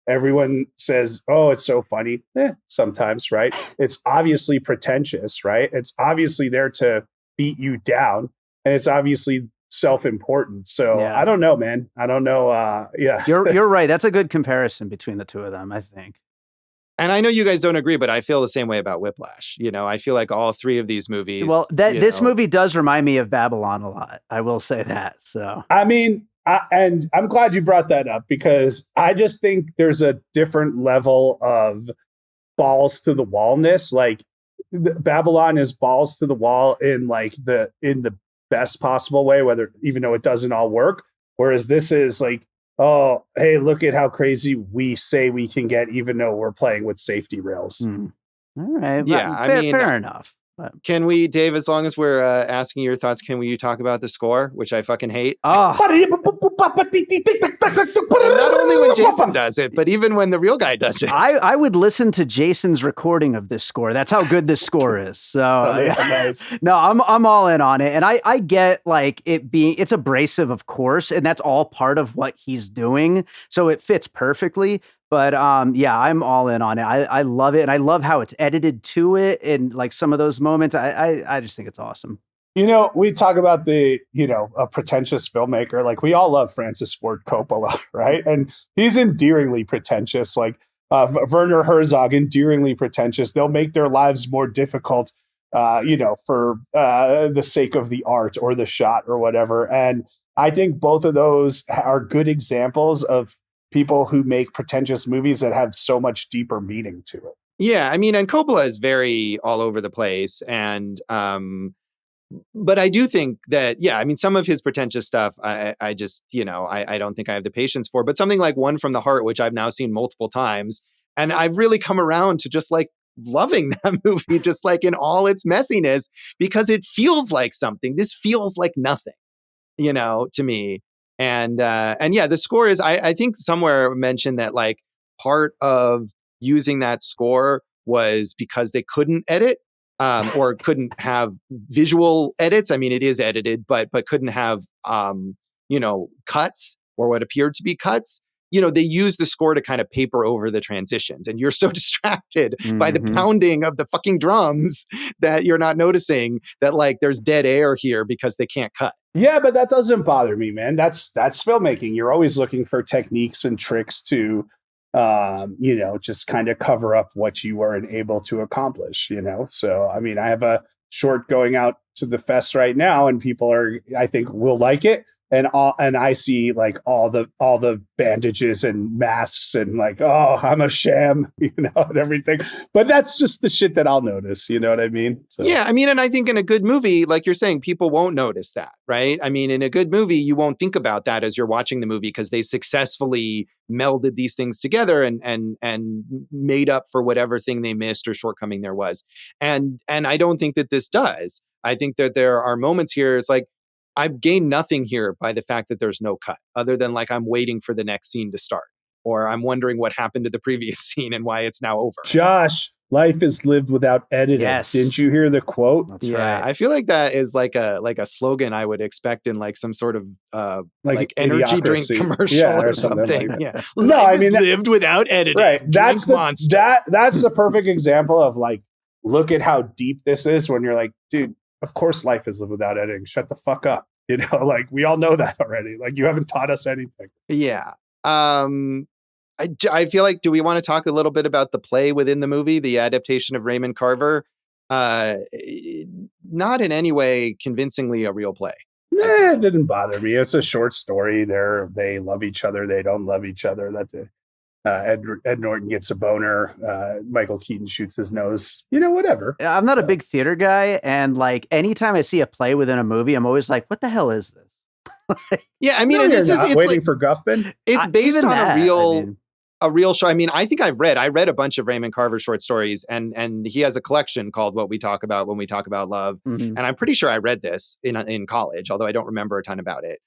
everyone says, oh, it's so funny. Sometimes, right? It's obviously pretentious, right? It's obviously there to beat you down, and it's obviously self-important. So I don't know, man. I don't know. You're right. That's a good comparison between the two of them, I think. And I know you guys don't agree, but I feel the same way about Whiplash. I feel like all three of these movies. Well, this movie does remind me of Babylon a lot. I will say that. So, I mean, and I'm glad you brought that up because I just think there's a different level of balls to the wallness. Like, Babylon is balls to the wall in the best possible way, even though it doesn't all work. Whereas this is like, oh, hey, look at how crazy we say we can get, even though we're playing with safety rails. All right. Yeah, fair enough. Can we, Dave, as long as we're asking your thoughts, can you talk about the score, which I fucking hate? Oh. And not only when Jason does it, but even when the real guy does it. I would listen to Jason's recording of this score. That's how good this score is. So nice. No, I'm all in on it. And I get like it's abrasive, of course, and that's all part of what he's doing. So it fits perfectly. But yeah, I'm all in on it. I love it. And I love how it's edited to it. And like some of those moments, I just think it's awesome. We talk about a pretentious filmmaker. Like, we all love Francis Ford Coppola, right? And he's endearingly pretentious. Like Werner Herzog, endearingly pretentious. They'll make their lives more difficult, for the sake of the art or the shot or whatever. And I think both of those are good examples of people who make pretentious movies that have so much deeper meaning to it. Yeah, I mean, and Coppola is very all over the place. And but I do think that, yeah, I mean, some of his pretentious stuff, I just, I don't think I have the patience for. But something like One from the Heart, which I've now seen multiple times, and I've really come around to just like loving that movie, just like in all its messiness, because it feels like something. This feels like nothing, to me. And yeah, the score is, I think somewhere mentioned that like part of using that score was because they couldn't edit or couldn't have visual edits. I mean, it is edited, but couldn't have, cuts or what appeared to be cuts. They use the score to kind of paper over the transitions, and you're so distracted by the pounding of the fucking drums that you're not noticing that like there's dead air here because they can't cut. Yeah, but that doesn't bother me, man. That's filmmaking. You're always looking for techniques and tricks to, just kind of cover up what you weren't able to accomplish, So, I mean, I have a short going out to the fest right now, and people I think will like it. And I see like all the bandages and masks and like, oh, I'm a sham, and everything. But that's just the shit that I'll notice. You know what I mean? So. Yeah, I mean, and I think in a good movie, like you're saying, people won't notice that, right? I mean, in a good movie, you won't think about that as you're watching the movie because they successfully melded these things together and made up for whatever thing they missed or shortcoming there was. And I don't think that this does. I think that there are moments here. It's like, I've gained nothing here by the fact that there's no cut, other than like I'm waiting for the next scene to start, or I'm wondering what happened to the previous scene and why it's now over. Josh, life is lived without editing. Yes. Didn't you hear the quote? That's yeah, right. I feel like that is like a slogan I would expect in like some sort of like energy drink commercial or something. Like yeah, no, I mean lived without editing. Right, that's that's the perfect example of like, look at how deep this is. When you're like, dude, of course life is lived without editing. Shut the fuck up. Like we all know that already. Like you haven't taught us anything. Yeah. I feel like, do we want to talk a little bit about the play within the movie, the adaptation of Raymond Carver? Not in any way convincingly a real play. Nah, it didn't bother me. It's a short story. They love each other. They don't love each other. That's it. Ed Norton gets a boner. Michael Keaton shoots his nose. Whatever. I'm not a big theater guy, and like anytime I see a play within a movie, I'm always like, "What the hell is this?" Yeah, I mean, it's waiting like, for Guffman. It's based on a real show. I mean, I think I read a bunch of Raymond Carver short stories, and he has a collection called What We Talk About When We Talk About Love. And I'm pretty sure I read this in college, although I don't remember a ton about it.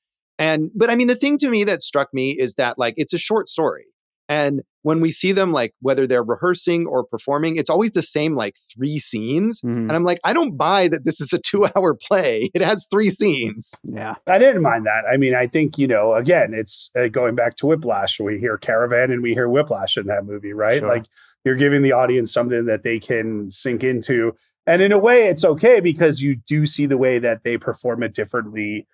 But I mean, the thing to me that struck me is that like it's a short story. And when we see them, like whether they're rehearsing or performing, it's always the same like 3 scenes. And I'm like, I don't buy that this is a 2-hour play. It has 3 scenes. Yeah. I didn't mind that. I mean, I think, again, it's going back to Whiplash. We hear Caravan and we hear Whiplash in that movie, right? Sure. Like you're giving the audience something that they can sink into. And in a way, it's okay because you do see the way that they perform it differently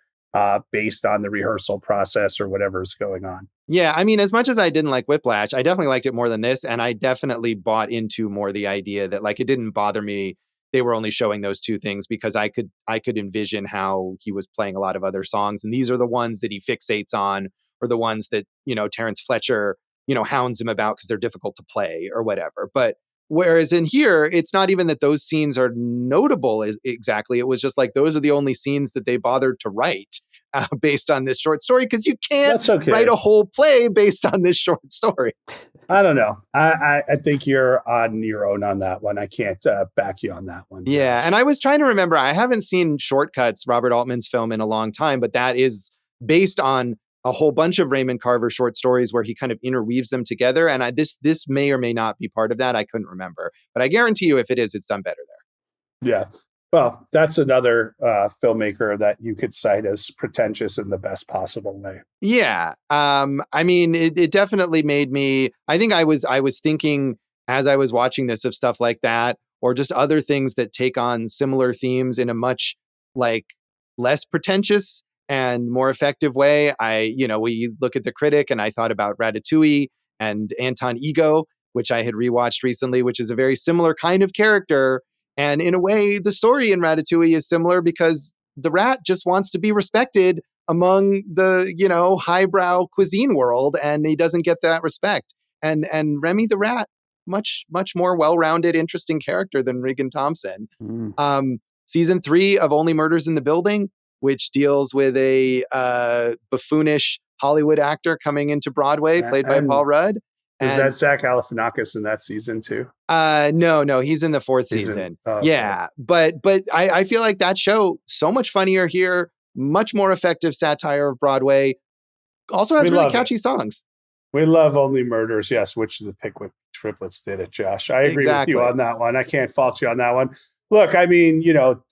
based on the rehearsal process or whatever's going on. Yeah, I mean, as much as I didn't like Whiplash, I definitely liked it more than this. And I definitely bought into more the idea that like it didn't bother me. They were only showing those 2 things because I could envision how he was playing a lot of other songs. And these are the ones that he fixates on, or the ones that, Terrence Fletcher, hounds him about because they're difficult to play or whatever. But whereas in here, it's not even that those scenes are notable exactly. It was just like, those are the only scenes that they bothered to write. based on this short story, because you can't okay. write a whole play based on this short story. I don't know. I think you're on your own on that one. I can't back you on that one. Yeah, and I was trying to remember. I haven't seen Shortcuts, Robert Altman's film, in a long time, but that is based on a whole bunch of Raymond Carver short stories where he kind of interweaves them together. And this may or may not be part of that. I couldn't remember, but I guarantee you, if it is, it's done better there. Yeah. Well, that's another filmmaker that you could cite as pretentious in the best possible way. Yeah. I mean, it definitely made me, I think I was thinking as I was watching this of stuff like that, or just other things that take on similar themes in a much like less pretentious and more effective way. We look at The Critic, and I thought about Ratatouille and Anton Ego, which I had rewatched recently, which is a very similar kind of character. And in a way, the story in Ratatouille is similar because the rat just wants to be respected among the, highbrow cuisine world, and he doesn't get that respect. And Remy the rat, much more well-rounded, interesting character than Regan Thompson. Season 3 of Only Murders in the Building, which deals with a buffoonish Hollywood actor coming into Broadway, played by Paul Rudd. Is that Zach Galifianakis in that season too? No, he's in the 4th season. Oh, okay. Yeah, but I feel like that show so much funnier here, much more effective satire of Broadway. Also has really catchy songs. We love Only Murders, yes, which the Pickwick triplets did it, Josh. I agree with you on that one. I can't fault you on that one. Look, I mean,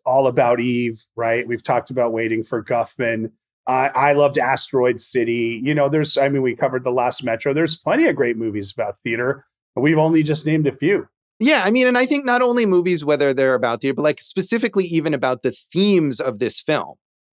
All About Eve, right? We've talked about Waiting for Guffman. I loved Asteroid City. We covered The Last Metro. There's plenty of great movies about theater. We've only just named a few. Yeah, I mean, and I think not only movies, whether they're about theater, but like specifically even about the themes of this film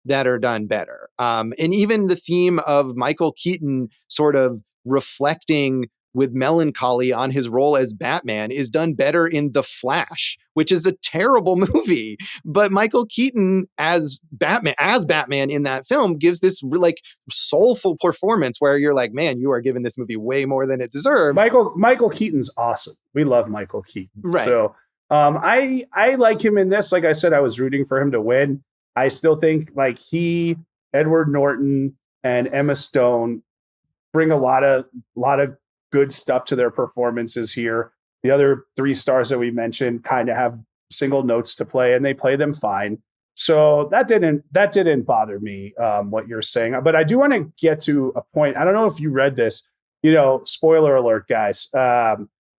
that are done better. And even the theme of Michael Keaton sort of reflecting with melancholy on his role as Batman is done better in The Flash, which is a terrible movie. But Michael Keaton as Batman in that film gives this like soulful performance where you're like, man, you are giving this movie way more than it deserves. Michael Keaton's awesome. We love Michael Keaton. Right. So I like him in this. Like I said, I was rooting for him to win. I still think like he, Edward Norton, and Emma Stone bring a lot of good stuff to their performances here. The other 3 stars that we mentioned kind of have single notes to play, and they play them fine. So that didn't bother me, what you're saying. But I do want to get to a point. I don't know if you read this, spoiler alert, guys.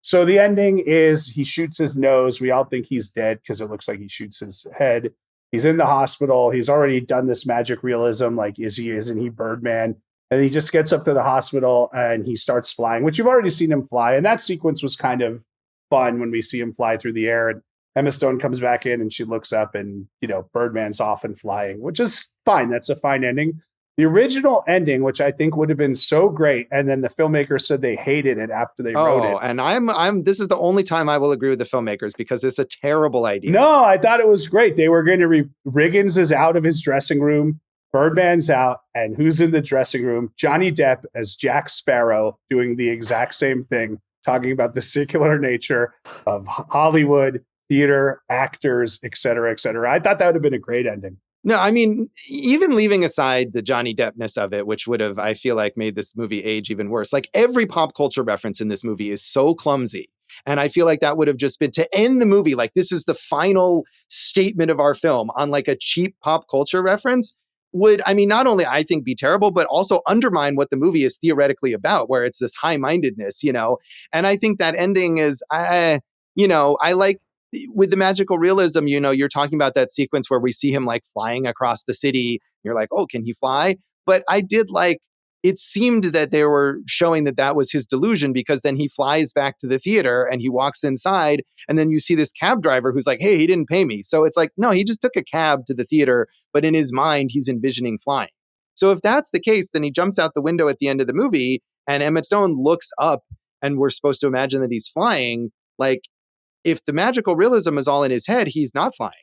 So the ending is he shoots his nose. We all think he's dead because it looks like he shoots his head. He's in the hospital. He's already done this magic realism. Like, isn't he Birdman? And he just gets up to the hospital and he starts flying, which you've already seen him fly. And that sequence was kind of fun when we see him fly through the air. And Emma Stone comes back in and she looks up and, Birdman's off and flying, which is fine. That's a fine ending. The original ending, which I think would have been so great. And then the filmmakers said they hated it after they wrote it. And this is the only time I will agree with the filmmakers because it's a terrible idea. No, I thought it was great. They were going to Riggins is out of his dressing room. Birdman's out, and who's in the dressing room? Johnny Depp as Jack Sparrow doing the exact same thing, talking about the secular nature of Hollywood, theater, actors, et cetera, et cetera. I thought that would have been a great ending. No, I mean, even leaving aside the Johnny Deppness of it, which would have, I feel like, made this movie age even worse. Like every pop culture reference in this movie is so clumsy. And I feel like that would have just been to end the movie. Like this is the final statement of our film on like a cheap pop culture reference. Would, I mean, not only I think be terrible, but also undermine what the movie is theoretically about, where it's this high-mindedness, And I think that ending is, I like with the magical realism, you're talking about that sequence where we see him like flying across the city. You're like, oh, can he fly? But I did like, it seemed that they were showing that was his delusion because then he flies back to the theater and he walks inside and then you see this cab driver who's like, hey, he didn't pay me. So it's like, no, he just took a cab to the theater, but in his mind, he's envisioning flying. So if that's the case, then he jumps out the window at the end of the movie and Emma Stone looks up and we're supposed to imagine that he's flying. Like if the magical realism is all in his head, he's not flying.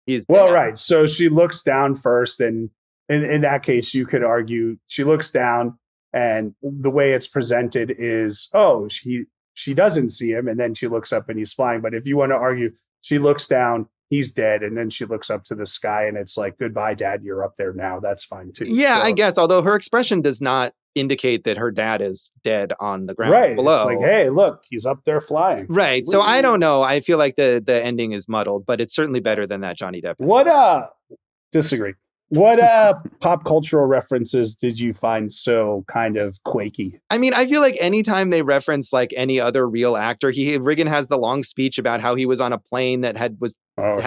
He's dead. Right. So she looks down first and in that case, you could argue she looks down and the way it's presented is, she doesn't see him. And then she looks up and he's flying. But if you want to argue, she looks down, he's dead. And then she looks up to the sky and it's like, goodbye, Dad, you're up there now. That's fine too. Yeah, so, I guess, although her expression does not indicate that her dad is dead on the ground below. It's like, hey, look, he's up there flying. Right. So I don't know. I feel like the ending is muddled, but it's certainly better than that Johnny Depp ending. Disagree. What pop cultural references did you find so kind of quaky? I mean, I feel like anytime they reference like any other real actor, Reagan has the long speech about how he was on a plane that had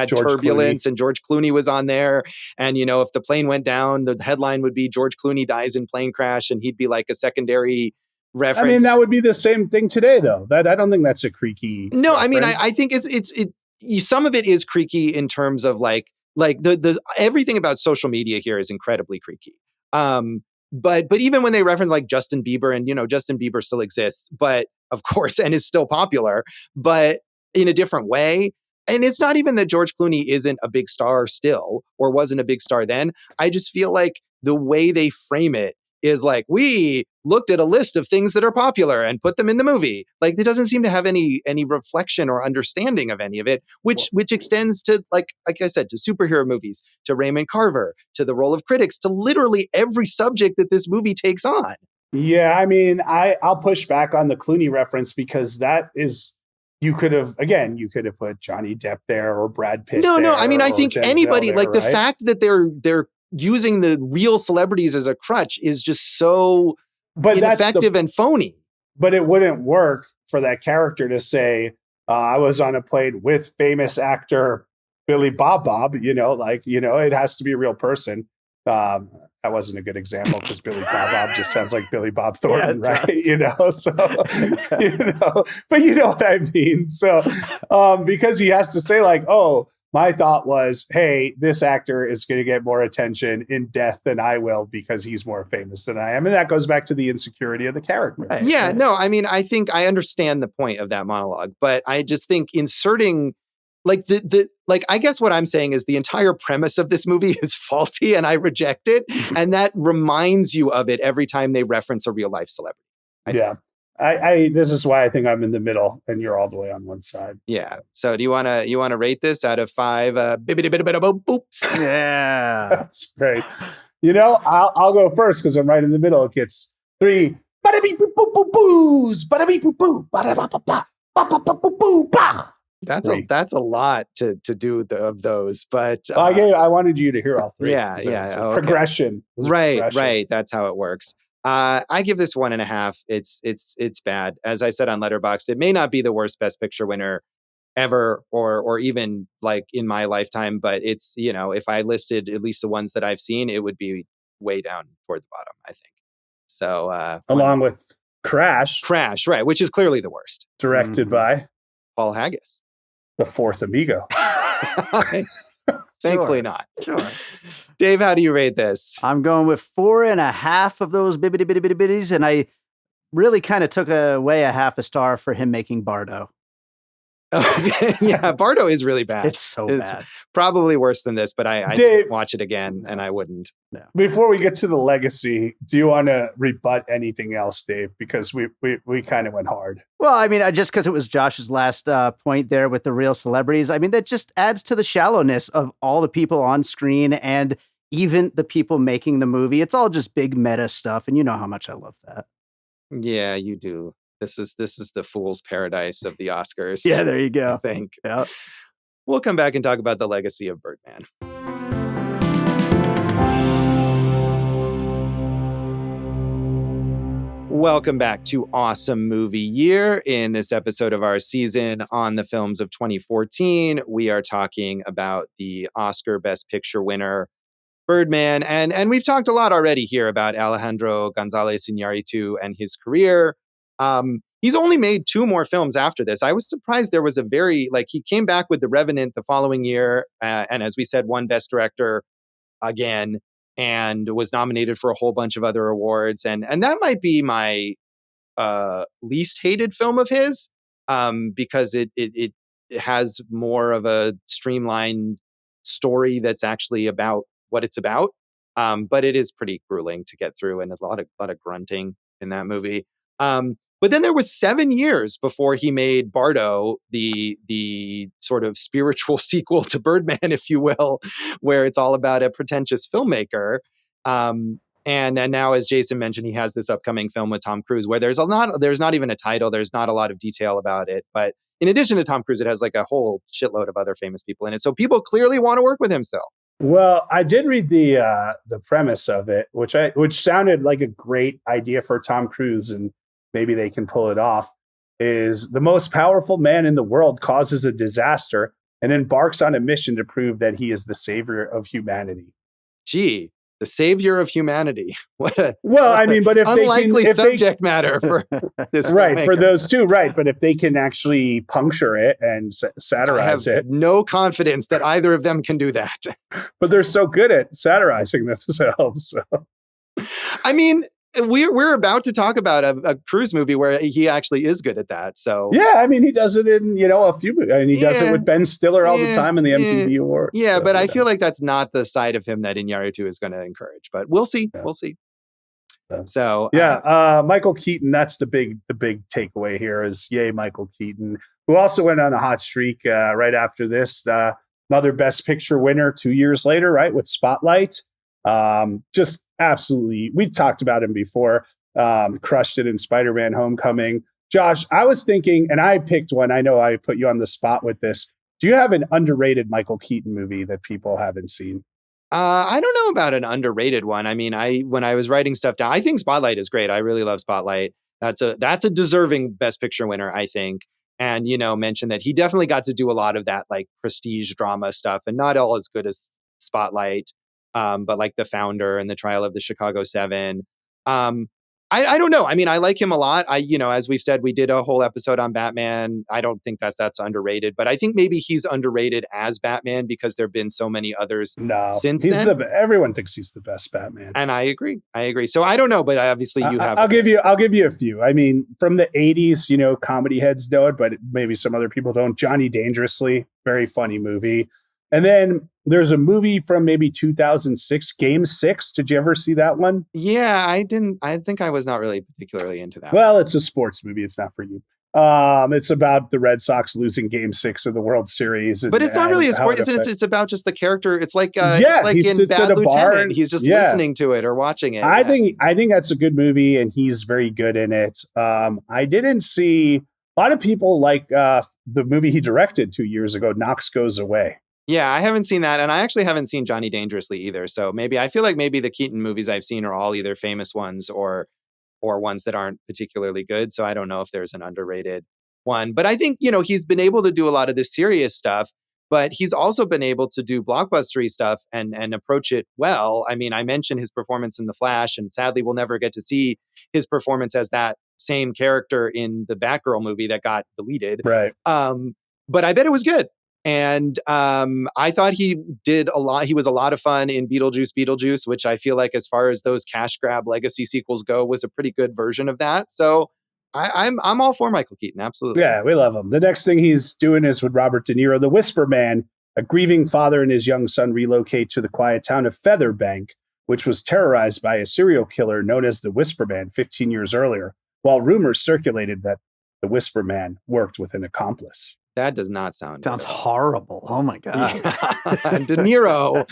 turbulence, and George Clooney was on there. And, you know, if the plane went down, the headline would be George Clooney dies in plane crash, and he'd be like a secondary reference. I mean, that would be the same thing today, though. I don't think that's a creaky. No, reference. I mean, I think some of it is creaky in terms of like the everything about social media here is incredibly creaky. But even when they reference like Justin Bieber, and, you know, Justin Bieber still exists, but of course, and is still popular, but in a different way. And it's not even that George Clooney isn't a big star still, or wasn't a big star then. I just feel like the way they frame it is like, we looked at a list of things that are popular and put them in the movie. Like, it doesn't seem to have any reflection or understanding of any of it, which extends to, like I said, to superhero movies, to Raymond Carver, to the role of critics, to literally every subject that this movie takes on. Yeah, I mean, I'll push back on the Clooney reference, because that is, you could have put Johnny Depp there or Brad Pitt. No, I mean, I think anybody there, like the fact that they're using the real celebrities as a crutch is just so ineffective and phony. But it wouldn't work for that character to say, I was on a plane with famous actor Billy Bob, you know, like, you know, it has to be a real person. That wasn't a good example, because Billy Bob just sounds like Billy Bob Thornton, right? You know, so, you know, but you know what I mean? So, because he has to say like, oh, my thought was, hey, this actor is going to get more attention in death than I will, because he's more famous than I am. And that goes back to the insecurity of the character. Right. Yeah, right. No, I mean, I think I understand the point of that monologue, but I just think inserting like I guess what I'm saying is the entire premise of this movie is faulty, and I reject it. And that reminds you of it every time they reference a real life celebrity. This is why I think I'm in the middle and you're all the way on one side. Yeah. So do you want to rate this out of 5 boops? Yeah. That's great. You know, I'll go first because I'm right in the middle. It gets 3 bada beep boop boop boop boos, bada beep boop boop, bada ba ba ba ba ba ba boop boop ba. That's a lot to do of those, but I wanted you to hear all 3. Yeah. Okay. Progression. Right. That's how it works. I give this 1.5. It's bad. As I said on Letterboxd, it may not be the worst Best Picture winner ever, or even like in my lifetime, but it's, you know, if I listed at least the ones that I've seen, it would be way down toward the bottom, I think. So along with Crash, right, which is clearly the worst. Directed by Paul Haggis. The fourth amigo. Thankfully not. Sure. Dave, how do you rate this? I'm going with 4.5 of those bitties, and I really kind of took away a half a star for him making Bardo. Yeah, Bardo is really bad. It's bad. Probably worse than this, but I didn't watch it again, and I wouldn't. No. Before we get to the legacy, do you want to rebut anything else, Dave? Because we kind of went hard. Well, I mean, just because it was Josh's last point there with the real celebrities, I mean, that just adds to the shallowness of all the people on screen and even the people making the movie. It's all just big meta stuff, and you know how much I love that. Yeah, you do. This is the fool's paradise of the Oscars. Yeah, there you go. I think. Yeah. We'll come back and talk about the legacy of Birdman. Welcome back to Awesome Movie Year. In this episode of our season on the films of 2014, we are talking about the Oscar Best Picture winner, Birdman. And we've talked a lot already here about Alejandro González Iñárritu and his career. He's only made 2 more films after this. I was surprised there was he came back with The Revenant the following year. And as we said, won Best Director again, and was nominated for a whole bunch of other awards. And that might be my least hated film of his, because it has more of a streamlined story that's actually about what it's about. But it is pretty grueling to get through, and a lot of grunting in that movie. But then there was 7 years before he made Bardo, the sort of spiritual sequel to Birdman, if you will, where it's all about a pretentious filmmaker. And now, as Jason mentioned, he has this upcoming film with Tom Cruise where there's not even a title. There's not a lot of detail about it. But in addition to Tom Cruise, it has like a whole shitload of other famous people in it. So people clearly want to work with him still. Well, I did read the premise of it, which sounded like a great idea for Tom Cruise, and maybe they can pull it off. Is the most powerful man in the world causes a disaster and embarks on a mission to prove that he is the savior of humanity. Gee. The savior of humanity. But if unlikely subject matter for this, right? filmmaker. For those two, right? But if they can actually puncture it and satirize it, no confidence that either of them can do that. But they're so good at satirizing themselves. So. I mean, we're about to talk about a Cruise movie where he actually is good at that. So yeah, I mean, he does it in a few movies. I mean, he does it with Ben Stiller all the time in the MTV Awards. Yeah, so, but I feel like that's not the side of him that Iñárritu is going to encourage. But we'll see. Yeah. We'll see. So Michael Keaton. That's the big takeaway here. Is yay, Michael Keaton, who also went on a hot streak right after this. Another Best Picture winner 2 years later, right, with Spotlight. Just absolutely, we talked about him before, crushed it in Spider-Man Homecoming. Josh, I was thinking, and I picked one, I know I put you on the spot with this. Do you have an underrated Michael Keaton movie that people haven't seen? I don't know about an underrated one. I mean, when I was writing stuff down, I think Spotlight is great. I really love Spotlight. That's a deserving Best Picture winner, I think. And, mentioned that he definitely got to do a lot of that like prestige drama stuff, and not all as good as Spotlight. But like The Founder and The Trial of the Chicago 7. I don't know. I mean, I like him a lot. As we've said, we did a whole episode on Batman. I don't think that's underrated, but I think maybe he's underrated as Batman because there've been so many others since then. Everyone thinks he's the best Batman. And I agree. So I don't know, but obviously you have. I'll give you a few. I mean, from the 80s, comedy heads know it, but maybe some other people don't. Johnny Dangerously, very funny movie. And then there's a movie from maybe 2006, Game 6. Did you ever see that one? Yeah, I didn't. I think I was not really particularly into that. Well, it's a sports movie. It's not for you. It's about the Red Sox losing Game 6 of the World Series. But it's not really a sport. It's about just the character. It's like he in Bad Lieutenant. He's just listening to it or watching it. I think that's a good movie, and he's very good in it. I didn't see a lot of people like the movie he directed 2 years ago, Knox Goes Away. Yeah, I haven't seen that, and I actually haven't seen Johnny Dangerously either. So I feel like maybe the Keaton movies I've seen are all either famous ones or ones that aren't particularly good. So I don't know if there's an underrated one. But I think, he's been able to do a lot of this serious stuff, but he's also been able to do blockbustery stuff and approach it well. I mean, I mentioned his performance in The Flash, and sadly we'll never get to see his performance as that same character in the Batgirl movie that got deleted. Right. But I bet it was good. And I thought he did a lot. He was a lot of fun in Beetlejuice, which I feel like, as far as those cash grab legacy sequels go, was a pretty good version of that. So I'm all for Michael Keaton. Absolutely. Yeah, we love him. The next thing he's doing is with Robert De Niro, The Whisper Man. A grieving father and his young son relocate to the quiet town of Featherbank, which was terrorized by a serial killer known as the Whisper Man 15 years earlier, while rumors circulated that the Whisper Man worked with an accomplice. That does not sound horrible. Oh my God. Yeah. De Niro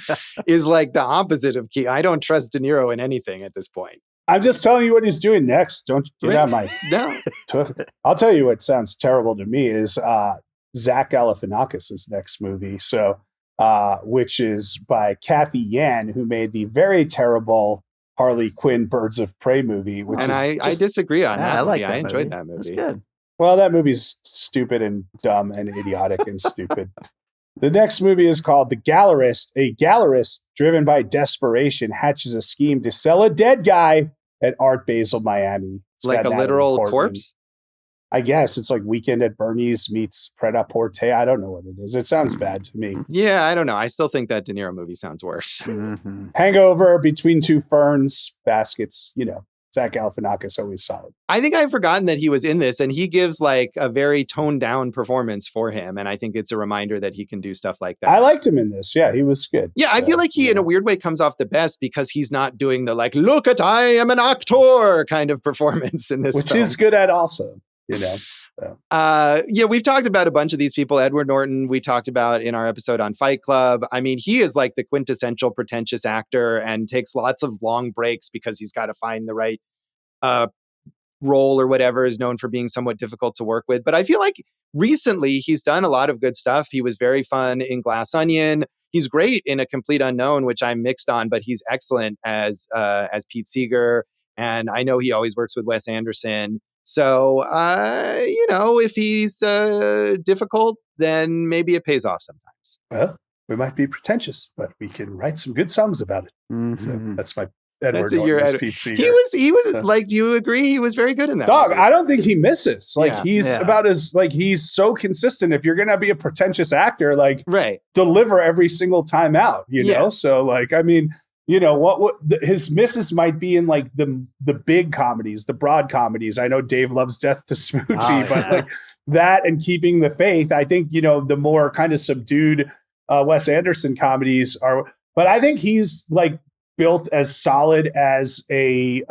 is like the opposite of Keaton. I don't trust De Niro in anything at this point. I'm just telling you what he's doing next. Don't get out my... No. I'll tell you what sounds terrible to me is Zach Galifianakis' next movie. So, which is by Kathy Yan, who made the very terrible Harley Quinn Birds of Prey movie. I disagree on that. I enjoyed that movie. It was good. Well, that movie's stupid and dumb and idiotic and stupid. The next movie is called The Gallerist. A gallerist, driven by desperation, hatches a scheme to sell a dead guy at Art Basel, Miami. It's like a literal corpse? I guess it's like Weekend at Bernie's meets Pret-a-Porter. I don't know what it is. It sounds bad to me. Yeah, I don't know. I still think that De Niro movie sounds worse. Hangover, Between Two Ferns, Baskets, Zach Galifianakis always solid. I think I've forgotten that he was in this, and he gives like a very toned down performance for him. And I think it's a reminder that he can do stuff like that. I liked him in this. Yeah, he was good. Yeah, I feel like he, in a weird way, comes off the best because he's not doing the like, look at I am an actor kind of performance in this Which film. is good at also, you know. So. Yeah, we've talked about a bunch of these people. Edward Norton, we talked about in our episode on Fight Club. I mean, he is like the quintessential pretentious actor and takes lots of long breaks because he's got to find the right role or whatever, is known for being somewhat difficult to work with. But I feel like recently he's done a lot of good stuff. He was very fun in Glass Onion. He's great in A Complete Unknown, which I'm mixed on, but he's excellent as Pete Seeger. And I know he always works with Wes Anderson. So, you know, if he's difficult, then maybe it pays off sometimes. Well, we might be pretentious, but we can write some good songs about it. So that's my Edward Norton as Pete Seeger. He was like, do you agree? He was very good in that. Dog, movie. I don't think he misses. Like he's about as like he's so consistent. If you're gonna be a pretentious actor, like deliver every single time out, you know? So like, I mean, you know, what his misses might be in like the big comedies, the broad comedies. I know Dave loves Death to Smoochie, but like that and Keeping the Faith, I think, you know, the more kind of subdued Wes Anderson comedies are, but I think he's like built as solid as a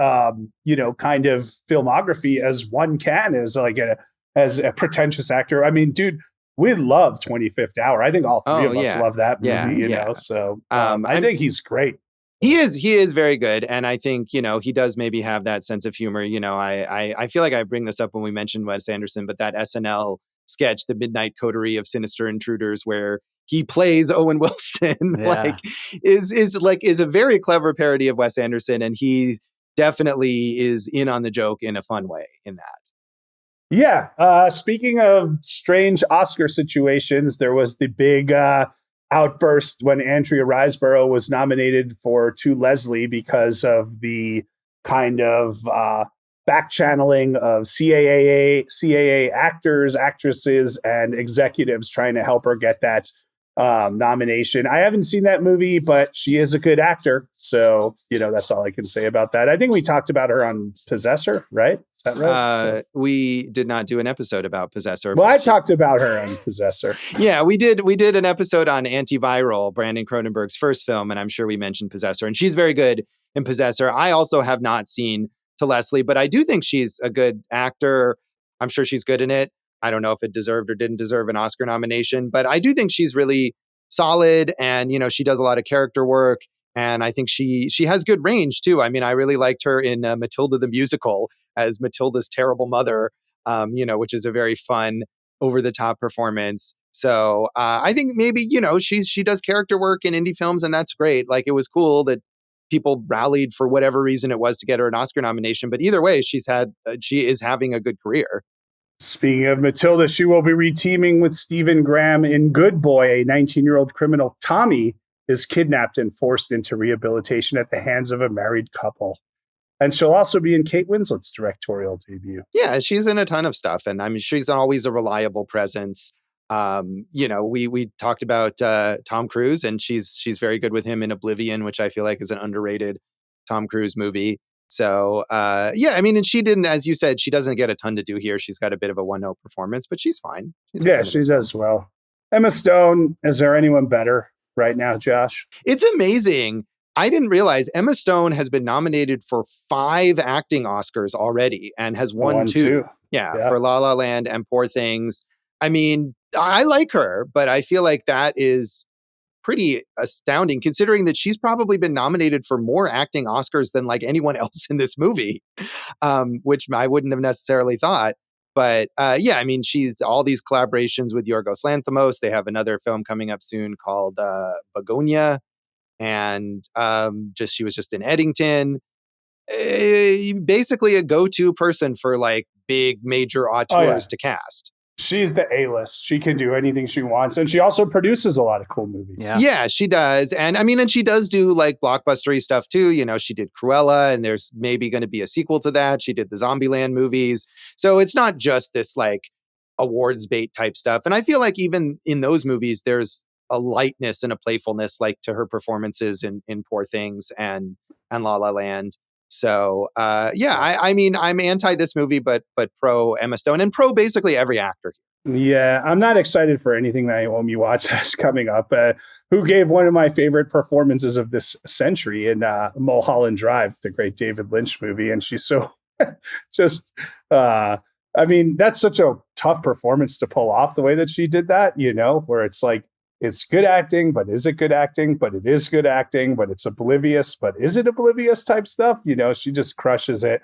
you know, kind of filmography as one can, as like as a pretentious actor. I mean, dude, we love 25th Hour. I think all three of us love that movie, you know. So I think he's great. He is very good. And I think, you know, he does maybe have that sense of humor. You know, I feel like I bring this up when we mentioned Wes Anderson, but that SNL sketch, The Midnight Coterie of Sinister Intruders, where he plays Owen Wilson, like is a very clever parody of Wes Anderson. And he definitely is in on the joke in a fun way in that. Yeah. Speaking of strange Oscar situations, there was the big outburst when Andrea Riseborough was nominated for To Leslie because of the kind of back channeling of CAA actors, actresses, and executives trying to help her get that nomination. I haven't seen that movie, but she is a good actor. So, you know, that's all I can say about that. I think we talked about her on Possessor, right? Is that right? We did not do an episode about Possessor. Well, I talked about her on Possessor. Yeah, we did an episode on Antiviral, Brandon Cronenberg's first film, and I'm sure we mentioned Possessor, and she's very good in Possessor. I also have not seen To Leslie, but I do think she's a good actor. I'm sure she's good in it. I don't know if it deserved or didn't deserve an Oscar nomination, but I do think she's really solid, and, you know, she does a lot of character work, and I think she has good range too. I mean, I really liked her in Matilda the Musical as Matilda's terrible mother, you know, which is a very fun, over the top performance. So I think maybe, you know, she does character work in indie films, and that's great. Like, it was cool that people rallied for whatever reason it was to get her an Oscar nomination. But either way, she is having a good career. Speaking of Matilda, she will be reteaming with Stephen Graham in Good Boy. A 19-year-old criminal, Tommy, is kidnapped and forced into rehabilitation at the hands of a married couple. And she'll also be in Kate Winslet's directorial debut. Yeah, she's in a ton of stuff. And I mean, she's always a reliable presence. You know, we talked about Tom Cruise, and she's very good with him in Oblivion, which I feel like is an underrated Tom Cruise movie. So, yeah, I mean, and she didn't, as you said, she doesn't get a ton to do here. She's got a bit of a one-note performance, but she's fine. She does well. Emma Stone, is there anyone better right now, Josh? It's amazing. I didn't realize Emma Stone has been nominated for 5 acting Oscars already and has won 2. Yeah, for La La Land and Poor Things. I mean, I like her, but I feel like that is pretty astounding considering that she's probably been nominated for more acting Oscars than like anyone else in this movie, which I wouldn't have necessarily thought. But yeah, I mean, she's all these collaborations with Yorgos Lanthimos. They have another film coming up soon called Begonia. And she was just in Eddington. Basically a go-to person for like big major auteurs to cast. She's the A-list. She can do anything she wants. And she also produces a lot of cool movies. Yeah, she does. And I mean, and she does do like blockbustery stuff too. You know, she did Cruella, and there's maybe going to be a sequel to that. She did the Zombieland movies. So it's not just this like awards bait type stuff. And I feel like even in those movies, there's a lightness and a playfulness like to her performances in Poor Things and La La Land. So I mean, I'm anti this movie, but pro Emma Stone and pro basically every actor. Yeah, I'm not excited for anything that Naomi Watts has coming up. Who gave one of my favorite performances of this century in Mulholland Drive, the great David Lynch movie, and she's so just. I mean, that's such a tough performance to pull off the way that she did that. You know, where it's like it's good acting, but is it good acting? But it is good acting, but it's oblivious. But is it oblivious type stuff? You know, she just crushes it.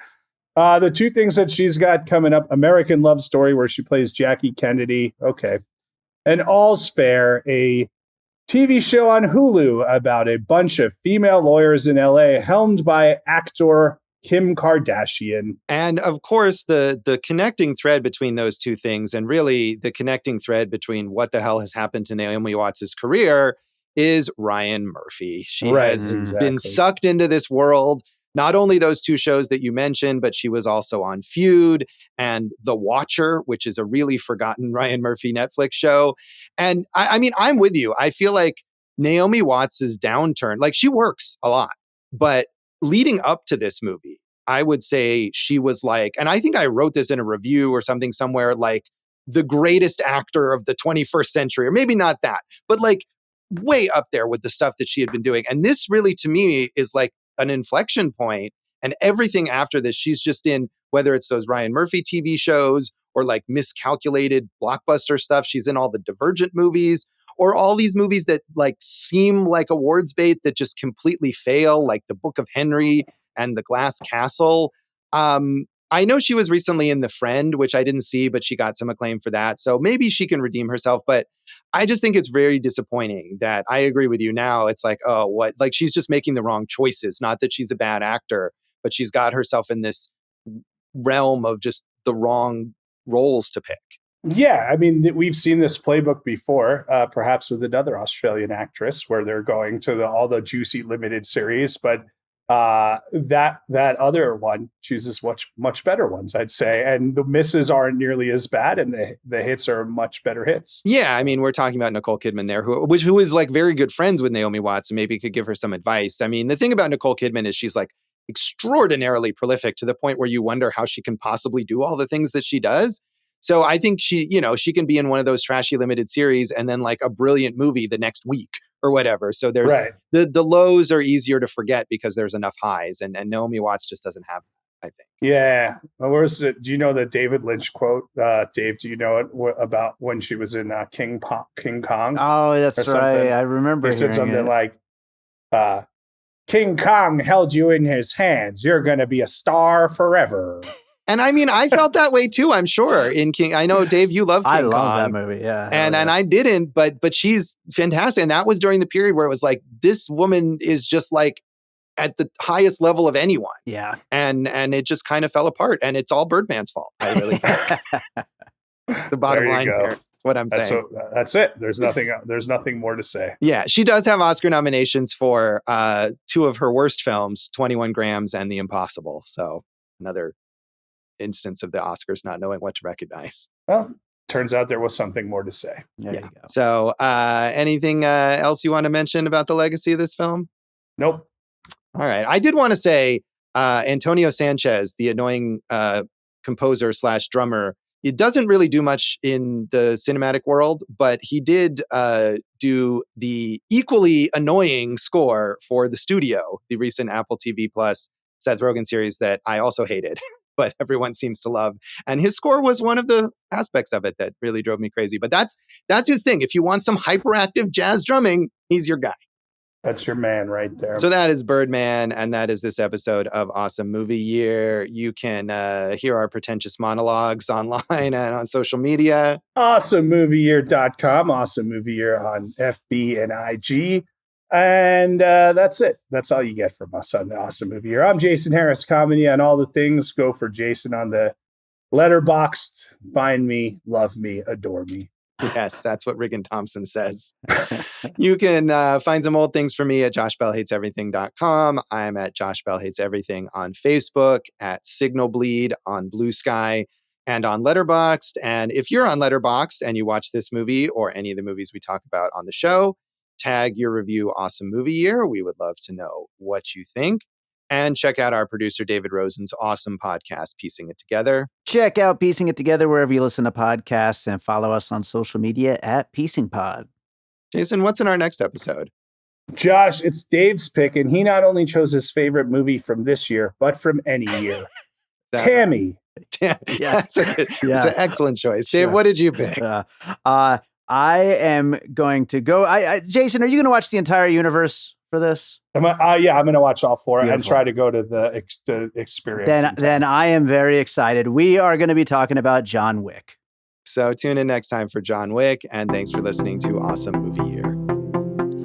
The two things that she's got coming up: American Love Story, where she plays Jackie Kennedy. Okay. And All's Fair, a TV show on Hulu about a bunch of female lawyers in LA, helmed by actor Kim Kardashian. And of course, the connecting thread between those two things, and really the connecting thread between what the hell has happened to Naomi Watts' career, is Ryan Murphy. She has been sucked into this world. Not only those two shows that you mentioned, but she was also on Feud and The Watcher, which is a really forgotten Ryan Murphy Netflix show. And I mean, I'm with you. I feel like Naomi Watts' downturn, like she works a lot, but leading up to this movie, I would say she was like, and I think I wrote this in a review or something somewhere, like the greatest actor of the 21st century, or maybe not that, but like way up there with the stuff that she had been doing. And this really, to me, is like an inflection point, and everything after this she's just in, whether it's those Ryan Murphy TV shows or like miscalculated blockbuster stuff. She's in all the Divergent movies, or all these movies that like seem like awards bait that just completely fail, like The Book of Henry and The Glass Castle. I know she was recently in The Friend, which I didn't see, but she got some acclaim for that. So maybe she can redeem herself. But I just think it's very disappointing that I agree with you now. It's like, oh, what? Like she's just making the wrong choices. Not that she's a bad actor, but she's got herself in this realm of just the wrong roles to pick. Yeah, I mean, we've seen this playbook before, perhaps with another Australian actress, where they're going to all the juicy limited series, but that other one chooses much better ones, I'd say, and the misses aren't nearly as bad, and the hits are much better hits. Yeah, I mean, we're talking about Nicole Kidman there, who is like very good friends with Naomi Watts, and maybe could give her some advice. I mean, the thing about Nicole Kidman is she's like extraordinarily prolific to the point where you wonder how she can possibly do all the things that she does. So I think she can be in one of those trashy limited series and then like a brilliant movie the next week or whatever. So there's the lows are easier to forget because there's enough highs, and Naomi Watts just doesn't have that, I think. Yeah. Where's it? Do you know the David Lynch quote? Dave, do you know it about when she was in King Kong? Oh, that's right. I remember he said something like, King Kong held you in his hands. You're going to be a star forever. And I mean, I felt that way too, I'm sure, in King. I know, Dave, you love King Kong. I love that movie, yeah. And I didn't, but she's fantastic. And that was during the period where it was like, this woman is just like at the highest level of anyone. Yeah. And it just kind of fell apart. And it's all Birdman's fault, I really think. The bottom line here. That's what I'm saying. That's it. There's nothing more to say. Yeah. She does have Oscar nominations for two of her worst films, 21 Grams and The Impossible. So another instance of the Oscars not knowing what to recognize. Well, turns out there was something more to say. There you go. So anything else you want to mention about the legacy of this film? Nope. All right. I did want to say Antonio Sanchez, the annoying composer / drummer, it doesn't really do much in the cinematic world, but he did do the equally annoying score for The Studio, the recent Apple TV Plus Seth Rogen series that I also hated. But everyone seems to love. And his score was one of the aspects of it that really drove me crazy. But that's his thing. If you want some hyperactive jazz drumming, he's your guy. That's your man right there. So that is Birdman, and that is this episode of Awesome Movie Year. You can hear our pretentious monologues online and on social media. AwesomeMovieYear.com, Awesome Movie Year on FB and IG. And that's it. That's all you get from us on the Awesome Movie Year. I'm Jason Harris, comedy on all the things. Go for Jason on the Letterboxd. Find me, love me, adore me. Yes, that's what Riggin Thompson says. You can find some old things for me at joshbellhateseverything.com. I'm at Josh Bell Hates Everything on Facebook, at Signal Bleed on Blue Sky, and on Letterboxd. And if you're on Letterboxd and you watch this movie or any of the movies we talk about on the show, tag your review Awesome Movie Year. We would love to know what you think. And check out our producer, David Rosen's awesome podcast, Piecing It Together. Check out Piecing It Together wherever you listen to podcasts and follow us on social media at Piecing Pod. Jason, what's in our next episode? Josh, it's Dave's pick, and he not only chose his favorite movie from this year, but from any year. Tammy. That's an excellent choice. Dave, what did you pick? I am going to go. Jason, are you going to watch the entire universe for this? I'm going to watch all four. Beautiful. And try to go to the experience. Then I am very excited. We are going to be talking about John Wick. So tune in next time for John Wick, and thanks for listening to Awesome Movie Year.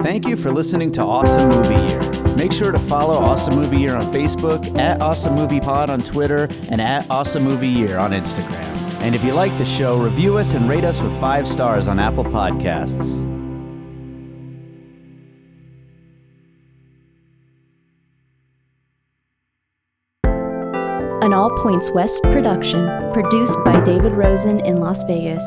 Thank you for listening to Awesome Movie Year. Make sure to follow Awesome Movie Year on Facebook, at Awesome Movie Pod on Twitter, and at Awesome Movie Year on Instagram. And if you like the show, review us and rate us with 5 stars on Apple Podcasts. An All Points West production, produced by David Rosen in Las Vegas.